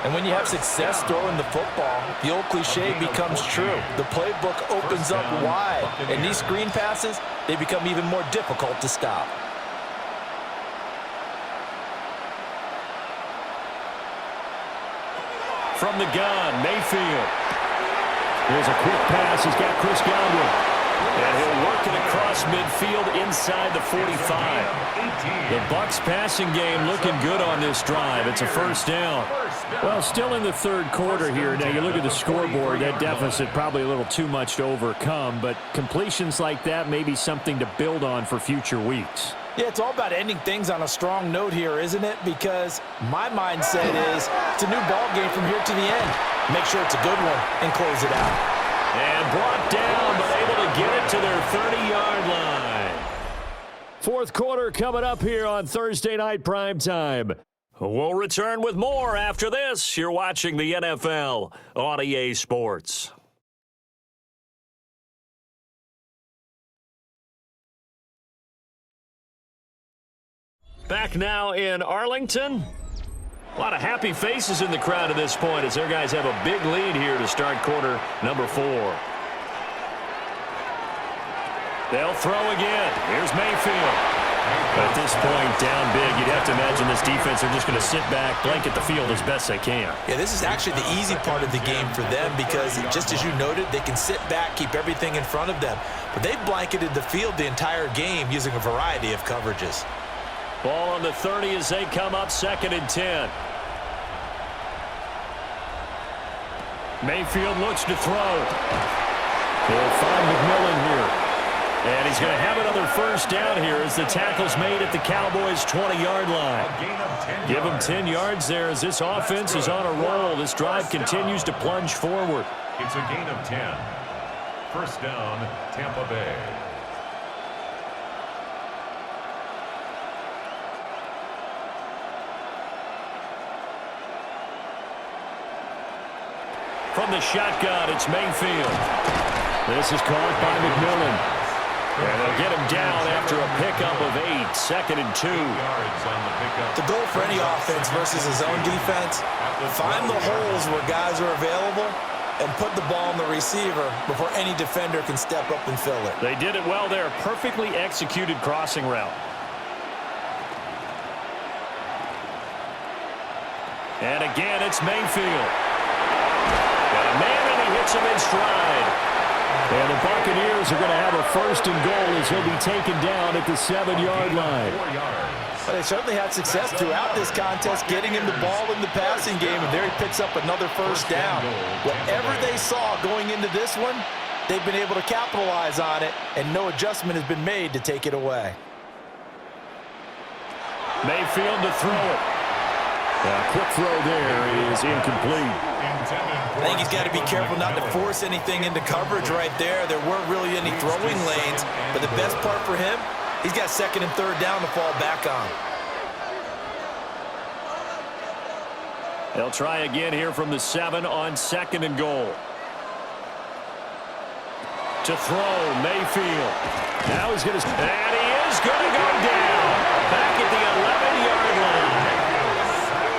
And when you have success throwing the football, the old cliche becomes true. The playbook opens up wide. And these screen passes, they become even more difficult to stop. From the gun, Mayfield. Here's a quick pass. He's got Chris Godwin. And he'll work it across midfield inside the 45. The Bucs passing game looking good on this drive. It's a first down. Well, still in the third quarter here. Now, you look at the scoreboard, that deficit probably a little too much to overcome, but completions like that may be something to build on for future weeks. Yeah, it's all about ending things on a strong note here, isn't it? Because my mindset is it's a new ball game from here to the end. Make sure it's a good one and close it out. And brought down, but able to get it to their 30-yard line. Fourth quarter coming up here on Thursday Night Primetime. We'll return with more after this. You're watching the NFL on EA Sports. Back now in Arlington. A lot of happy faces in the crowd at this point as their guys have a big lead here to start quarter number 4. They'll throw again. Here's Mayfield. At this point, down big, you'd have to imagine this defense are just going to sit back, blanket the field as best they can. Yeah, this is actually the easy part of the game for them because, just as you noted, they can sit back, keep everything in front of them. But they've blanketed the field the entire game using a variety of coverages. Ball on the 30 as they come up 2nd and 10. Mayfield looks to throw. He'll find McMillan here. And he's going to have another first down here as the tackle's made at the Cowboys' 20-yard line. Give him 10 yards there as this offense is on a roll. This drive continues to plunge forward. It's a gain of 10. First down, Tampa Bay. From the shotgun, it's Mayfield. This is caught by McMillan. And they'll get him down after a pickup of 8, 2nd and 2. The goal for any offense versus his own defense, find the holes where guys are available and put the ball on the receiver before any defender can step up and fill it. They did it well there. Perfectly executed crossing route. And again, it's Mayfield. Got a man and he hits him in stride. And the Buccaneers are going to have a 1st and goal as he'll be taken down at the 7-yard line. Well, they certainly had success throughout this contest getting him the ball in the passing game, and there he picks up another first down. Whatever they saw going into this one, they've been able to capitalize on it, and no adjustment has been made to take it away. Mayfield to throw it. A quick throw there is incomplete. I think he's got to be careful not to force anything into coverage right there. There weren't really any throwing lanes, but the best part for him, he's got 2nd and 3rd down to fall back on. They'll try again here from the 7 on 2nd and goal. To throw, Mayfield. Now he's going to, and he is going to go down. Back at the 11-yard line.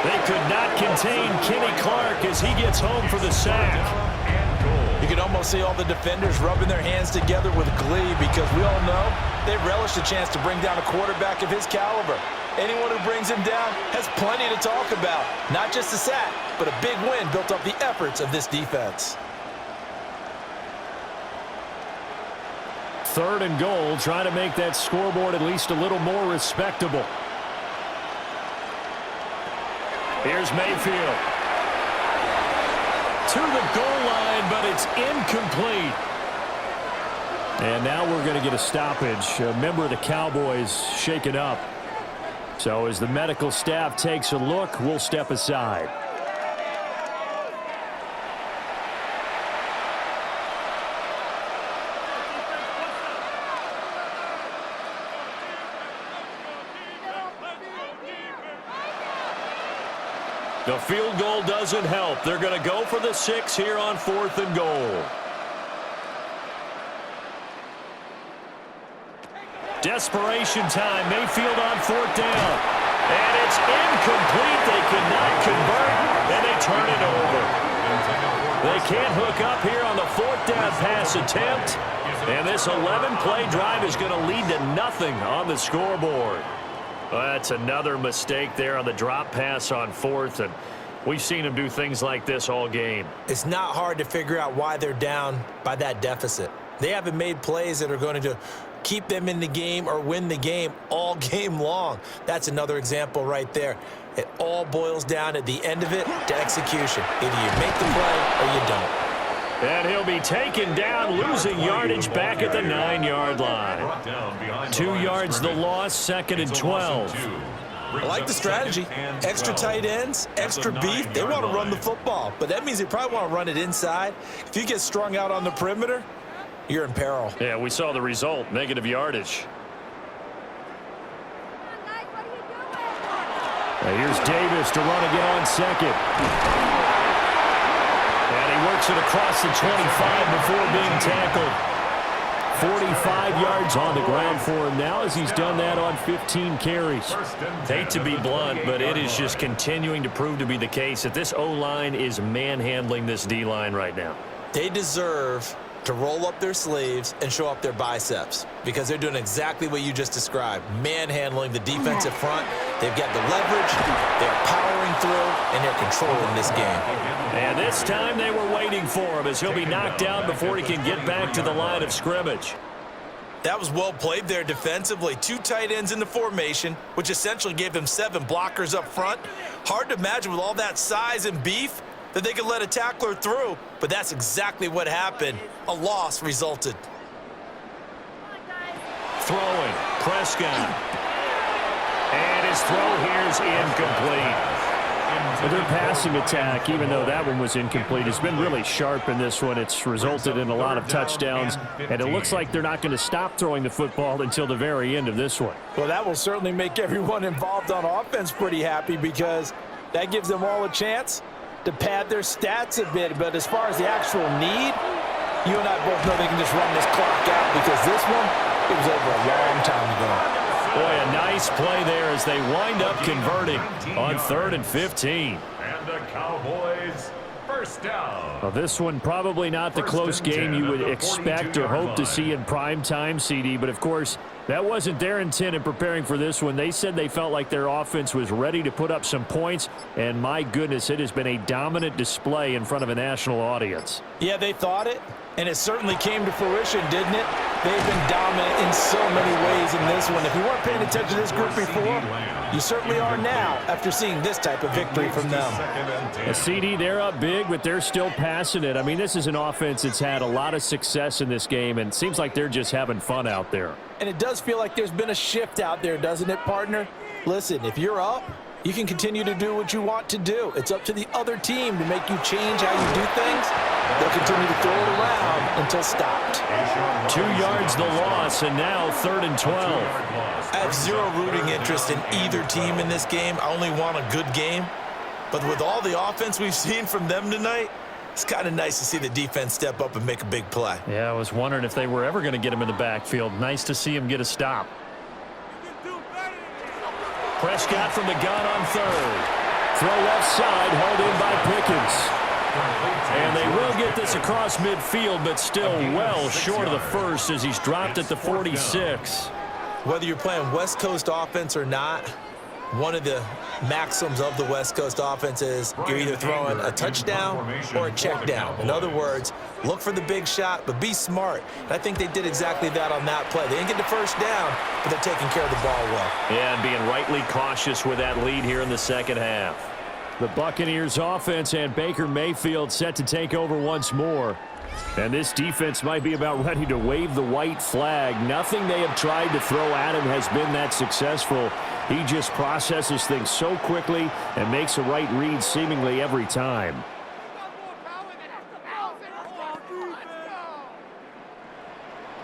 They could not contain Kenny Clark as he gets home for the sack. You can almost see all the defenders rubbing their hands together with glee because we all know they relish the chance to bring down a quarterback of his caliber. Anyone who brings him down has plenty to talk about. Not just a sack, but a big win built off the efforts of this defense. 3rd and goal, trying to make that scoreboard at least a little more respectable. Here's Mayfield. To the goal line, but it's incomplete. And now we're going to get a stoppage. A member of the Cowboys shaken up. So as the medical staff takes a look, we'll step aside. The field goal doesn't help. They're going to go for the 6 here on 4th and goal. Desperation time. Mayfield on 4th down. And it's incomplete. They cannot convert, and they turn it over. They can't hook up here on the 4th down pass attempt. And this 11-play drive is going to lead to nothing on the scoreboard. That's another mistake there on the drop pass on 4th, and we've seen him do things like this all game. It's not hard to figure out why they're down by that deficit. They haven't made plays that are going to keep them in the game or win the game all game long. That's another example right there. It all boils down at the end of it to execution. Either you make the play or you don't. And he'll be taken down, losing yardage back at the 9-yard line. 2 yards the loss, 2nd and 12. I like the strategy. Extra tight ends, extra beef. They want to run the football, but that means they probably want to run it inside. If you get strung out on the perimeter, you're in peril. Yeah, we saw the result, negative yardage. Here's Davis to run again on second. And he works it across the 25 before being tackled. 45 yards on the ground for him now as he's done that on 15 carries. Hate to be blunt, but it is just continuing to prove to be the case that this O-line is manhandling this D-line right now. They deserve to roll up their sleeves and show up their biceps because they're doing exactly what you just described, manhandling the defensive front. They've got the leverage, they're powering through, and they're controlling this game. And this time they were waiting for him as he'll be knocked down before he can get back to the line of scrimmage. That was well played there defensively. 2 tight ends in the formation, which essentially gave them 7 blockers up front. Hard to imagine with all that size and beef that they could let a tackler through, but that's exactly what happened. A loss resulted. Throwing, Prescott. And his throw here is incomplete. But their passing attack, even though that one was incomplete, has been really sharp in this one. It's resulted in a lot of touchdowns, and it looks like they're not going to stop throwing the football until the very end of this one. Well, that will certainly make everyone involved on offense pretty happy because that gives them all a chance to pad their stats a bit. But as far as the actual need, you and I both know they can just run this clock out because this one, it was over a long time ago. Boy, a nice play there as they wind up converting on 3rd and 15. And the Cowboys first down. Well, this one probably not the close game you would expect or hope to see in prime time, CD, but of course that wasn't their intent in preparing for this one. They said they felt like their offense was ready to put up some points, and my goodness, it has been a dominant display in front of a national audience. Yeah, they thought it, and it certainly came to fruition, didn't it? They've been dominant in so many ways in this one. If you weren't paying attention to this group before, you certainly are now after seeing this type of victory from them. A CD, they're up big, but they're still passing it. I mean, this is an offense that's had a lot of success in this game, and it seems like they're just having fun out there. And it does feel like there's been a shift out there, doesn't it, partner? Listen, if you're up, you can continue to do what you want to do. It's up to the other team to make you change how you do things. They'll continue to throw it around until stopped. 2 yards the loss, and now 3rd and 12. I have zero rooting interest in either team in this game. I only want a good game. But with all the offense we've seen from them tonight, it's kind of nice to see the defense step up and make a big play. Yeah, I was wondering if they were ever going to get him in the backfield. Nice to see him get a stop. Prescott from the gun on 3rd. Throw left side, held in by Pickens. And they will get this across midfield, but still well short of the first as he's dropped at the 46. Whether you're playing West Coast offense or not, one of the maxims of the West Coast offense is you're either throwing a touchdown or a check down. In other words, look for the big shot, but be smart. And I think they did exactly that on that play. They didn't get the first down, but they're taking care of the ball well. Yeah, and being rightly cautious with that lead here in the second half. The Buccaneers offense and Baker Mayfield set to take over once more. And this defense might be about ready to wave the white flag. Nothing they have tried to throw at him has been that successful. He just processes things so quickly and makes a right read seemingly every time.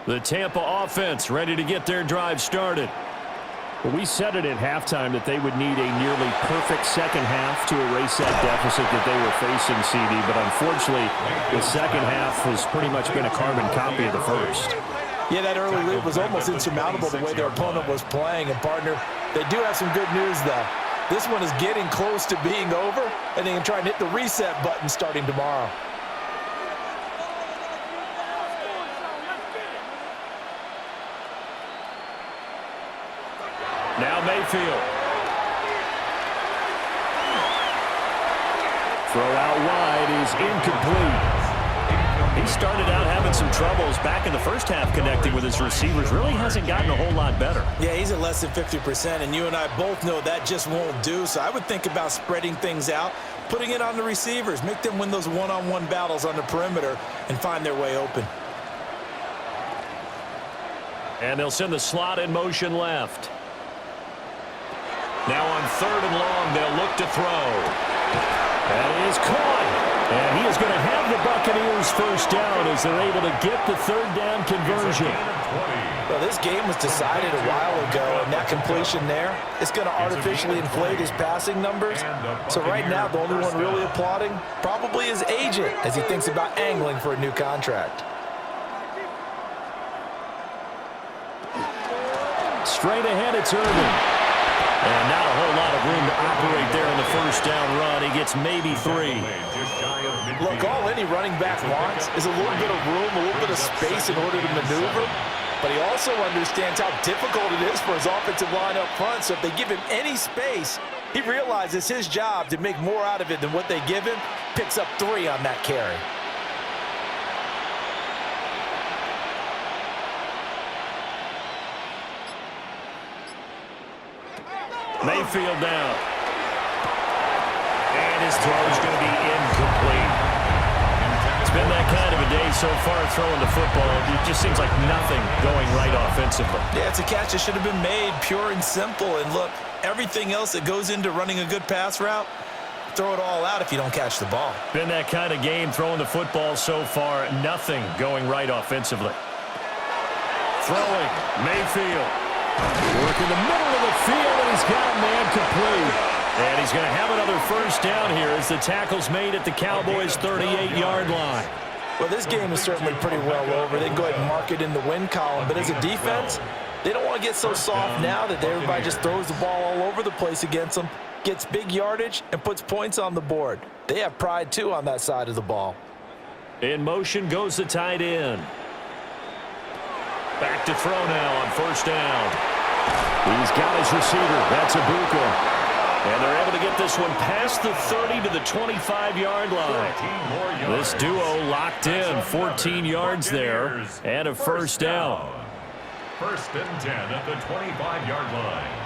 The Tampa offense ready to get their drive started. Well, we said it at halftime that they would need a nearly perfect second half to erase that deficit that they were facing, CD, but unfortunately, the second half has pretty much been a carbon copy of the first. Yeah, that early lead was almost insurmountable the way their opponent was playing. And, partner, they do have some good news, though. This one is getting close to being over, and they can try and hit the reset button starting tomorrow. Now Mayfield. Throw out wide is incomplete. He started out having some troubles back in the first half connecting with his receivers. Really hasn't gotten a whole lot better. Yeah, he's at less than 50%, and you and I both know that just won't do. So I would think about spreading things out, putting it on the receivers, make them win those one-on-one battles on the perimeter and find their way open. And they'll send the slot in motion left. Now on 3rd and long, they'll look to throw. That is caught. And he is going to have the Buccaneers first down as they're able to get the third down conversion. Well, this game was decided a while ago, and that completion there is going to artificially inflate his passing numbers. So right now, the only one really applauding probably his agent as he thinks about angling for a new contract. Straight ahead, it's Irvin. And not a whole lot of room to operate there on the first down run. He gets maybe 3. Look, all any running back wants is a little bit of room, a little bit of space in order to maneuver. But he also understands how difficult it is for his offensive line up front. So if they give him any space, he realizes his job to make more out of it than what they give him. Picks up 3 on that carry. Mayfield down. And his throw is going to be incomplete. It's been that kind of a day so far throwing the football. It just seems like nothing going right offensively. Yeah, it's a catch that should have been made, pure and simple. And look, everything else that goes into running a good pass route, throw it all out if you don't catch the ball. Been that kind of game throwing the football so far. Nothing going right offensively. Throwing, Mayfield. Working the middle of the field, and he's got a man complete. And he's going to have another first down here as the tackle's made at the Cowboys' 38-yard line. Well, this game is certainly pretty well over. They can go ahead and mark it in the win column. But as a defense, they don't want to get so soft now that everybody just throws the ball all over the place against them, gets big yardage, and puts points on the board. They have pride, too, on that side of the ball. In motion goes the tight end. Back to throw now on first down. He's got his receiver. That's Ibuka. And they're able to get this one past the 30 to the 25-yard line. This duo locked in, 14 yards there, and a first down. 1st and 10 at the 25-yard line.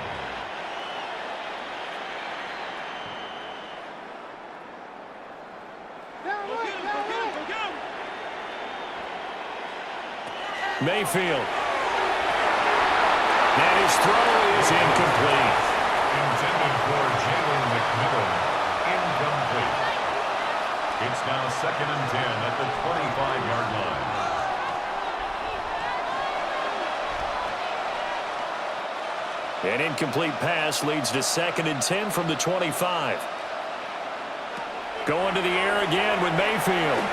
Mayfield. And his throw is incomplete. Intended for Jalen McMillan. Incomplete. It's now 2nd and 10 at the 25-yard line. An incomplete pass leads to 2nd and 10 from the 25. Going to the air again with Mayfield.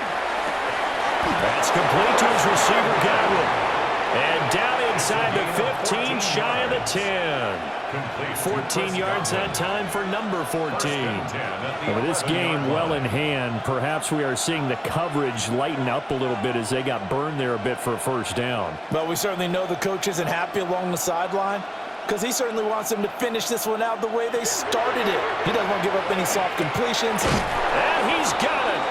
That's complete to his receiver, Godwin. And down inside the 15, shy of the 10. 14 yards that time for number 14. With this game well in hand, perhaps we are seeing the coverage lighten up a little bit as they got burned there a bit for a first down. But we certainly know the coach isn't happy along the sideline because he certainly wants them to finish this one out the way they started it. He doesn't want to give up any soft completions. And he's got it.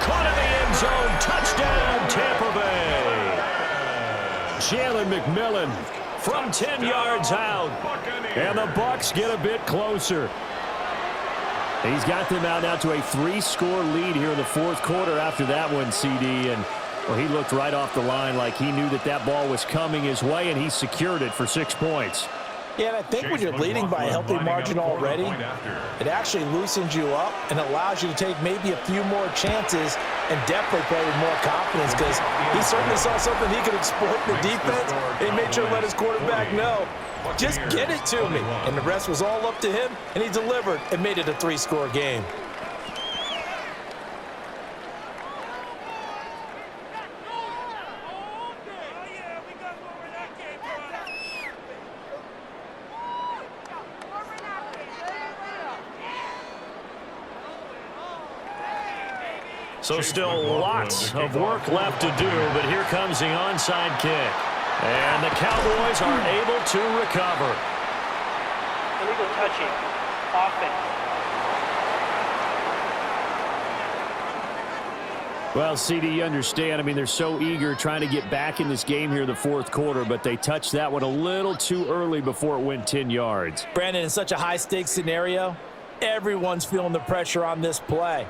Caught in the end zone. Touchdown, Tampa Bay. Jalen McMillan from 10 yards out. And the Bucs get a bit closer. He's got them out now to a 3-score lead here in the 4th quarter after that one, CD. And well, he looked right off the line like he knew that that ball was coming his way, and he secured it for 6 points. Yeah, and I think when you're leading by a healthy margin already, it actually loosens you up and allows you to take maybe a few more chances and definitely play with more confidence because he certainly saw something he could exploit in the defense and he made sure to let his quarterback know, just get it to me. And the rest was all up to him, and he delivered and made it a 3-score game. So still lots of work left to do, but here comes the onside kick. And the Cowboys are able to recover. Illegal touching. Offense. Well, CD, you understand. I mean, they're so eager trying to get back in this game here in the 4th quarter, but they touched that one a little too early before it went 10 yards. Brandon, in such a high-stakes scenario, everyone's feeling the pressure on this play.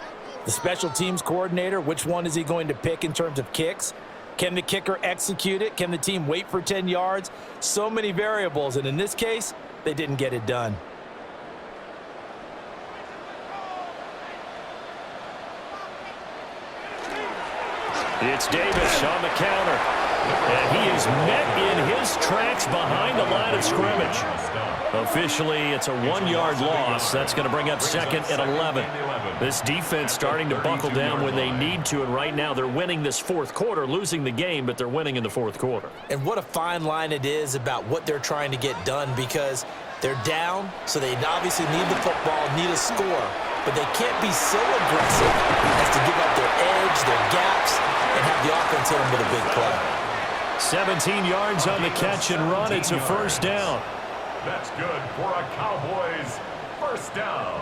The special teams coordinator, which one is he going to pick in terms of kicks? Can the kicker execute it? Can the team wait for 10 yards? So many variables, and in this case, they didn't get it done. It's Davis on the counter. And he is met in his tracks behind the line of scrimmage. Officially, it's a 1-yard loss. That's going to bring up second and 11. This defense starting to buckle down when they need to, and right now they're winning this fourth quarter, losing the game, but they're winning in the fourth quarter. And what a fine line it is about what they're trying to get done, because they're down, so they obviously need the football, need a score, but they can't be so aggressive as to give up their edge, their gaps, and have the offense hit them with a big play. 17 yards on the catch and run. It's a first down. That's good for a Cowboys first down.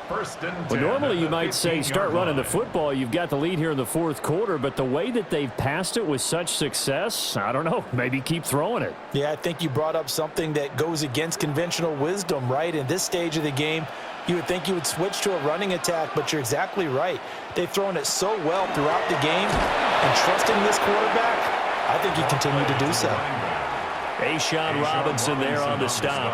First and 10. Well, normally you might say start running the football. You've got the lead here in the fourth quarter, but the way that they've passed it with such success, I don't know, maybe keep throwing it. Yeah, I think you brought up something that goes against conventional wisdom, right? In this stage of the game, you would think you would switch to a running attack, but you're exactly right. They've thrown it so well throughout the game, and trusting this quarterback, I think he continued to do so. A'Shawn Robinson there on the stop.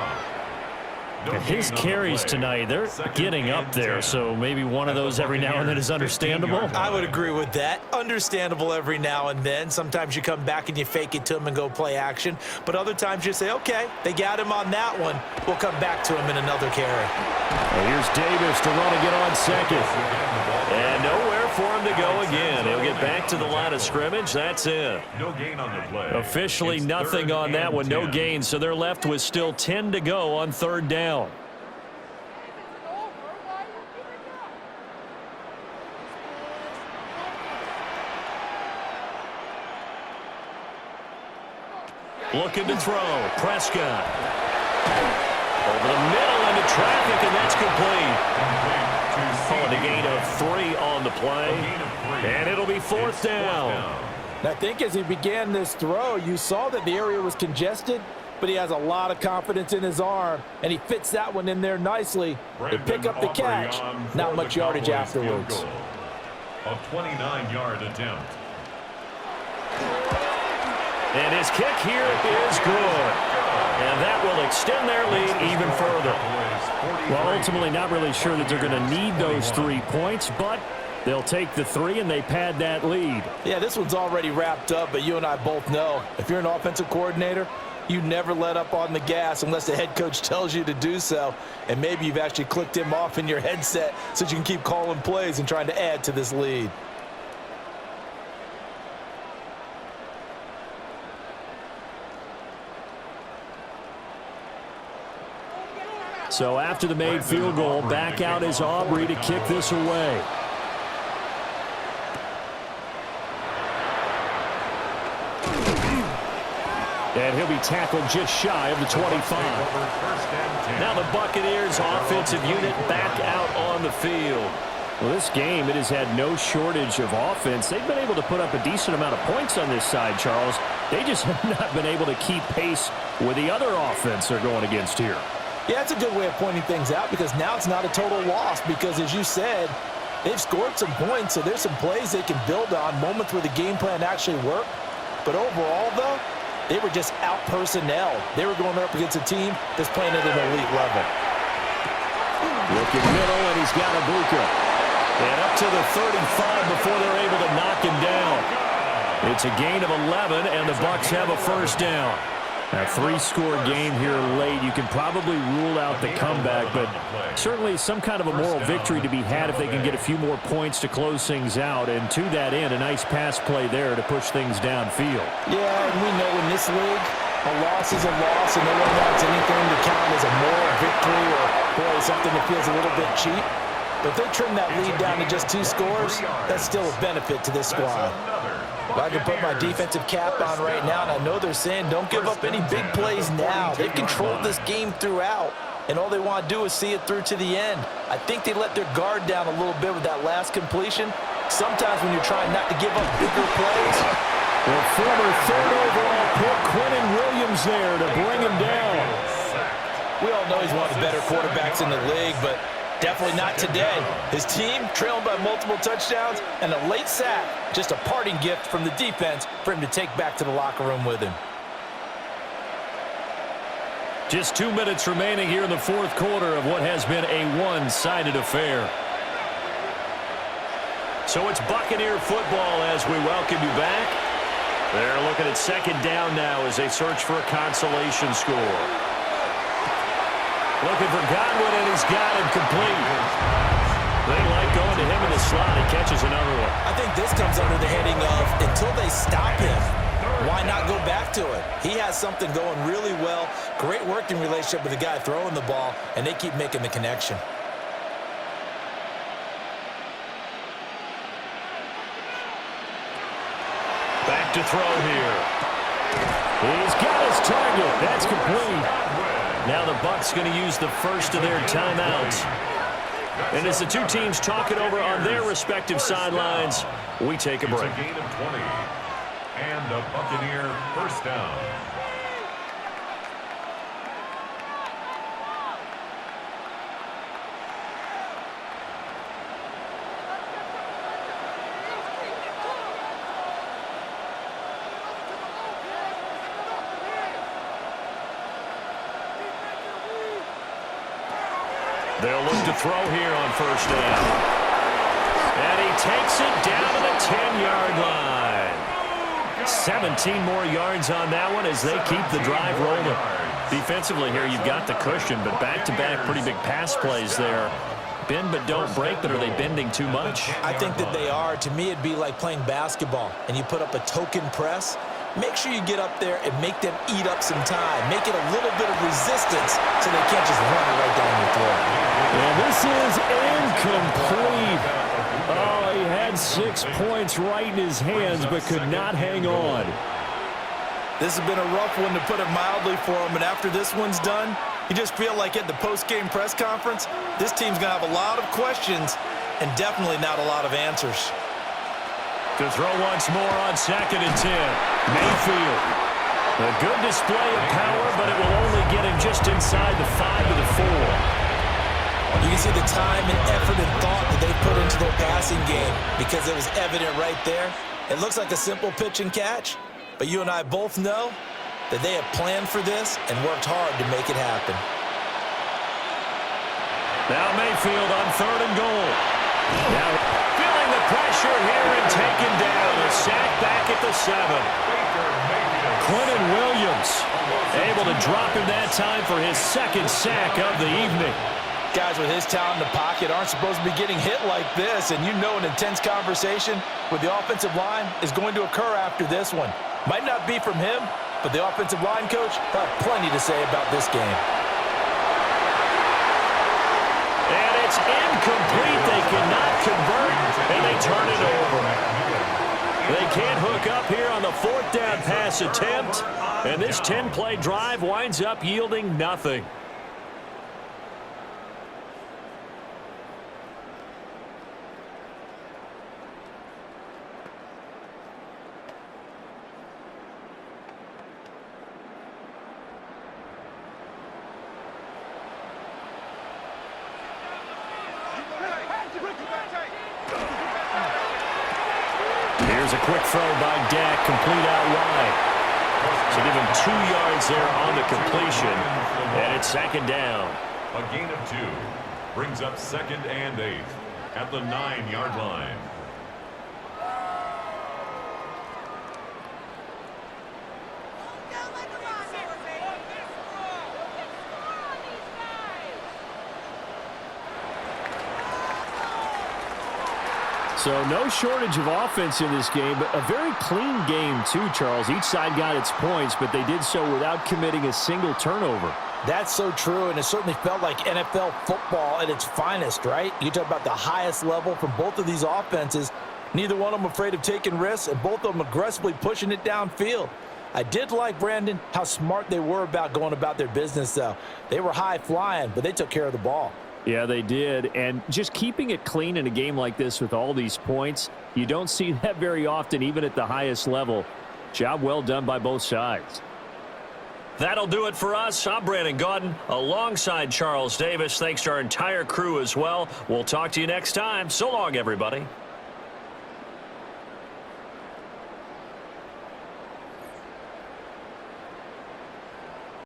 And his carries tonight, they're getting up there, so maybe one of those every now and then is understandable. I would agree with that. Understandable every now and then. Sometimes you come back and you fake it to him and go play action. But other times you say, okay, they got him on that one. We'll come back to him in another carry. Well, here's Davis to run again on second. And nowhere for him to go again. He'll get back to the line of scrimmage. That's it. No gain on the play. Officially nothing on that one. No gain. So they're left with still 10 to go on third down. Looking to throw. Prescott. Over the middle into traffic, and that's complete. A gain of 3 on the play, and it'll be fourth down. And I think as he began this throw, you saw that the area was congested, but he has a lot of confidence in his arm, and he fits that one in there nicely to pick up the catch. Not much yardage afterwards. A 29-yard attempt. And his kick here is good. And that will extend their lead even further. Well, ultimately not really sure that they're going to need those 3 points, but they'll take the 3 and they pad that lead. Yeah, this one's already wrapped up, but you and I both know if you're an offensive coordinator, you never let up on the gas unless the head coach tells you to do so. And maybe you've actually clicked him off in your headset so you can keep calling plays and trying to add to this lead. So after the made field goal, back out is Aubrey to kick this away. And he'll be tackled just shy of the 25. Now the Buccaneers offensive unit back out on the field. Well, this game, it has had no shortage of offense. They've been able to put up a decent amount of points on this side, Charles. They just have not been able to keep pace with the other offense they're going against here. Yeah, it's a good way of pointing things out because now it's not a total loss because, as you said, they've scored some points, so there's some plays they can build on, moments where the game plan actually worked. But overall, though, they were just out-personnel. They were going up against a team that's playing at an elite level. Looking middle, and he's got Ibuka. And up to the 35 before they're able to knock him down. It's a gain of 11, and the Bucs have a first down. A 3-score game here late. You can probably rule out the comeback, but certainly some kind of a moral victory to be had if they can get a few more points to close things out. And to that end, a nice pass play there to push things downfield. Yeah, and we know in this league, a loss is a loss, and no one wants anything to count as a moral victory or, boy, something that feels a little bit cheap. But if they trim that lead down to just 2 scores, that's still a benefit to this squad. Well, I can put my defensive cap on right now, and I know they're saying don't give up any big plays now. They've controlled this game throughout, and all they want to do is see it through to the end. I think they let their guard down a little bit with that last completion. Sometimes when you're trying not to give up bigger plays. The former 3rd overall pick, Quentin Williams there to bring him down. We all know he's one of the better quarterbacks in the league, but definitely not today. His team trailing by multiple touchdowns and a late sack. Just a parting gift from the defense for him to take back to the locker room with him. Just 2 minutes remaining here in the fourth quarter of what has been a one-sided affair. So it's Buccaneer football as we welcome you back. They're looking at second down now as they search for a consolation score. Looking for Godwin, and he's got him complete. They like going to him in the slot. He catches another one. I think this comes under the heading of until they stop him, why not go back to it? He has something going really well. Great working relationship with the guy throwing the ball, and they keep making the connection. Back to throw here. He's got his target. That's complete. Now the Bucs going to use the first of their timeouts. And as the two teams talk it over on their respective sidelines, we take a break. It's a gain of 20. And a Buccaneer first down. They'll look to throw here on first down. And he takes it down to the 10-yard line. 17 more yards on that one as they keep the drive rolling. Defensively here, you've got the cushion, but back-to-back pretty big pass plays there. Bend but don't break, but are they bending too much? I think that they are. To me, it'd be like playing basketball, and you put up a token press. Make sure you get up there and make them eat up some time. Make it a little bit of resistance so they can't just run it right down your throat. And this is incomplete. Oh, he had 6 points right in his hands but could not hang on. This has been a rough one, to put it mildly, for him. And after this one's done, you just feel like at the post-game press conference, this team's going to have a lot of questions and definitely not a lot of answers. To throw once more on 2nd and 10. Mayfield. A good display of power, but it will only get him just inside the 5 to the 4. You can see the time and effort and thought that they put into their passing game because it was evident right there. It looks like a simple pitch and catch, but you and I both know that they have planned for this and worked hard to make it happen. Now Mayfield on 3rd and goal. Now feeling the pressure here and taken down. A sack back at the 7. Quentin Williams able to drop him that time for his 2nd sack of the evening. Guys with his talent in the pocket aren't supposed to be getting hit like this, and you know an intense conversation with the offensive line is going to occur after this one. Might not be from him, but the offensive line coach will have plenty to say about this game. And it's incomplete. They cannot convert, and they turn it over. They can't hook up here on the 4th down pass attempt, and this 10-play drive winds up yielding nothing. Here's a quick throw by Dak, complete out wide. So give him 2 yards there on the completion, and it's 2nd down. A gain of 2 brings up 2nd and 8 at the 9-yard line. So no shortage of offense in this game, but a very clean game too, Charles. Each side got its points, but they did so without committing a single turnover. That's so true, and it certainly felt like NFL football at its finest, right? You talk about the highest level from both of these offenses. Neither one of them afraid of taking risks, and both of them aggressively pushing it downfield. I did like, Brandon, how smart they were about going about their business, though. They were high-flying, but they took care of the ball. Yeah, they did. And just keeping it clean in a game like this with all these points, you don't see that very often, even at the highest level. Job well done by both sides. That'll do it for us. I'm Brandon Gaudin alongside Charles Davis. Thanks to our entire crew as well. We'll talk to you next time. So long, everybody.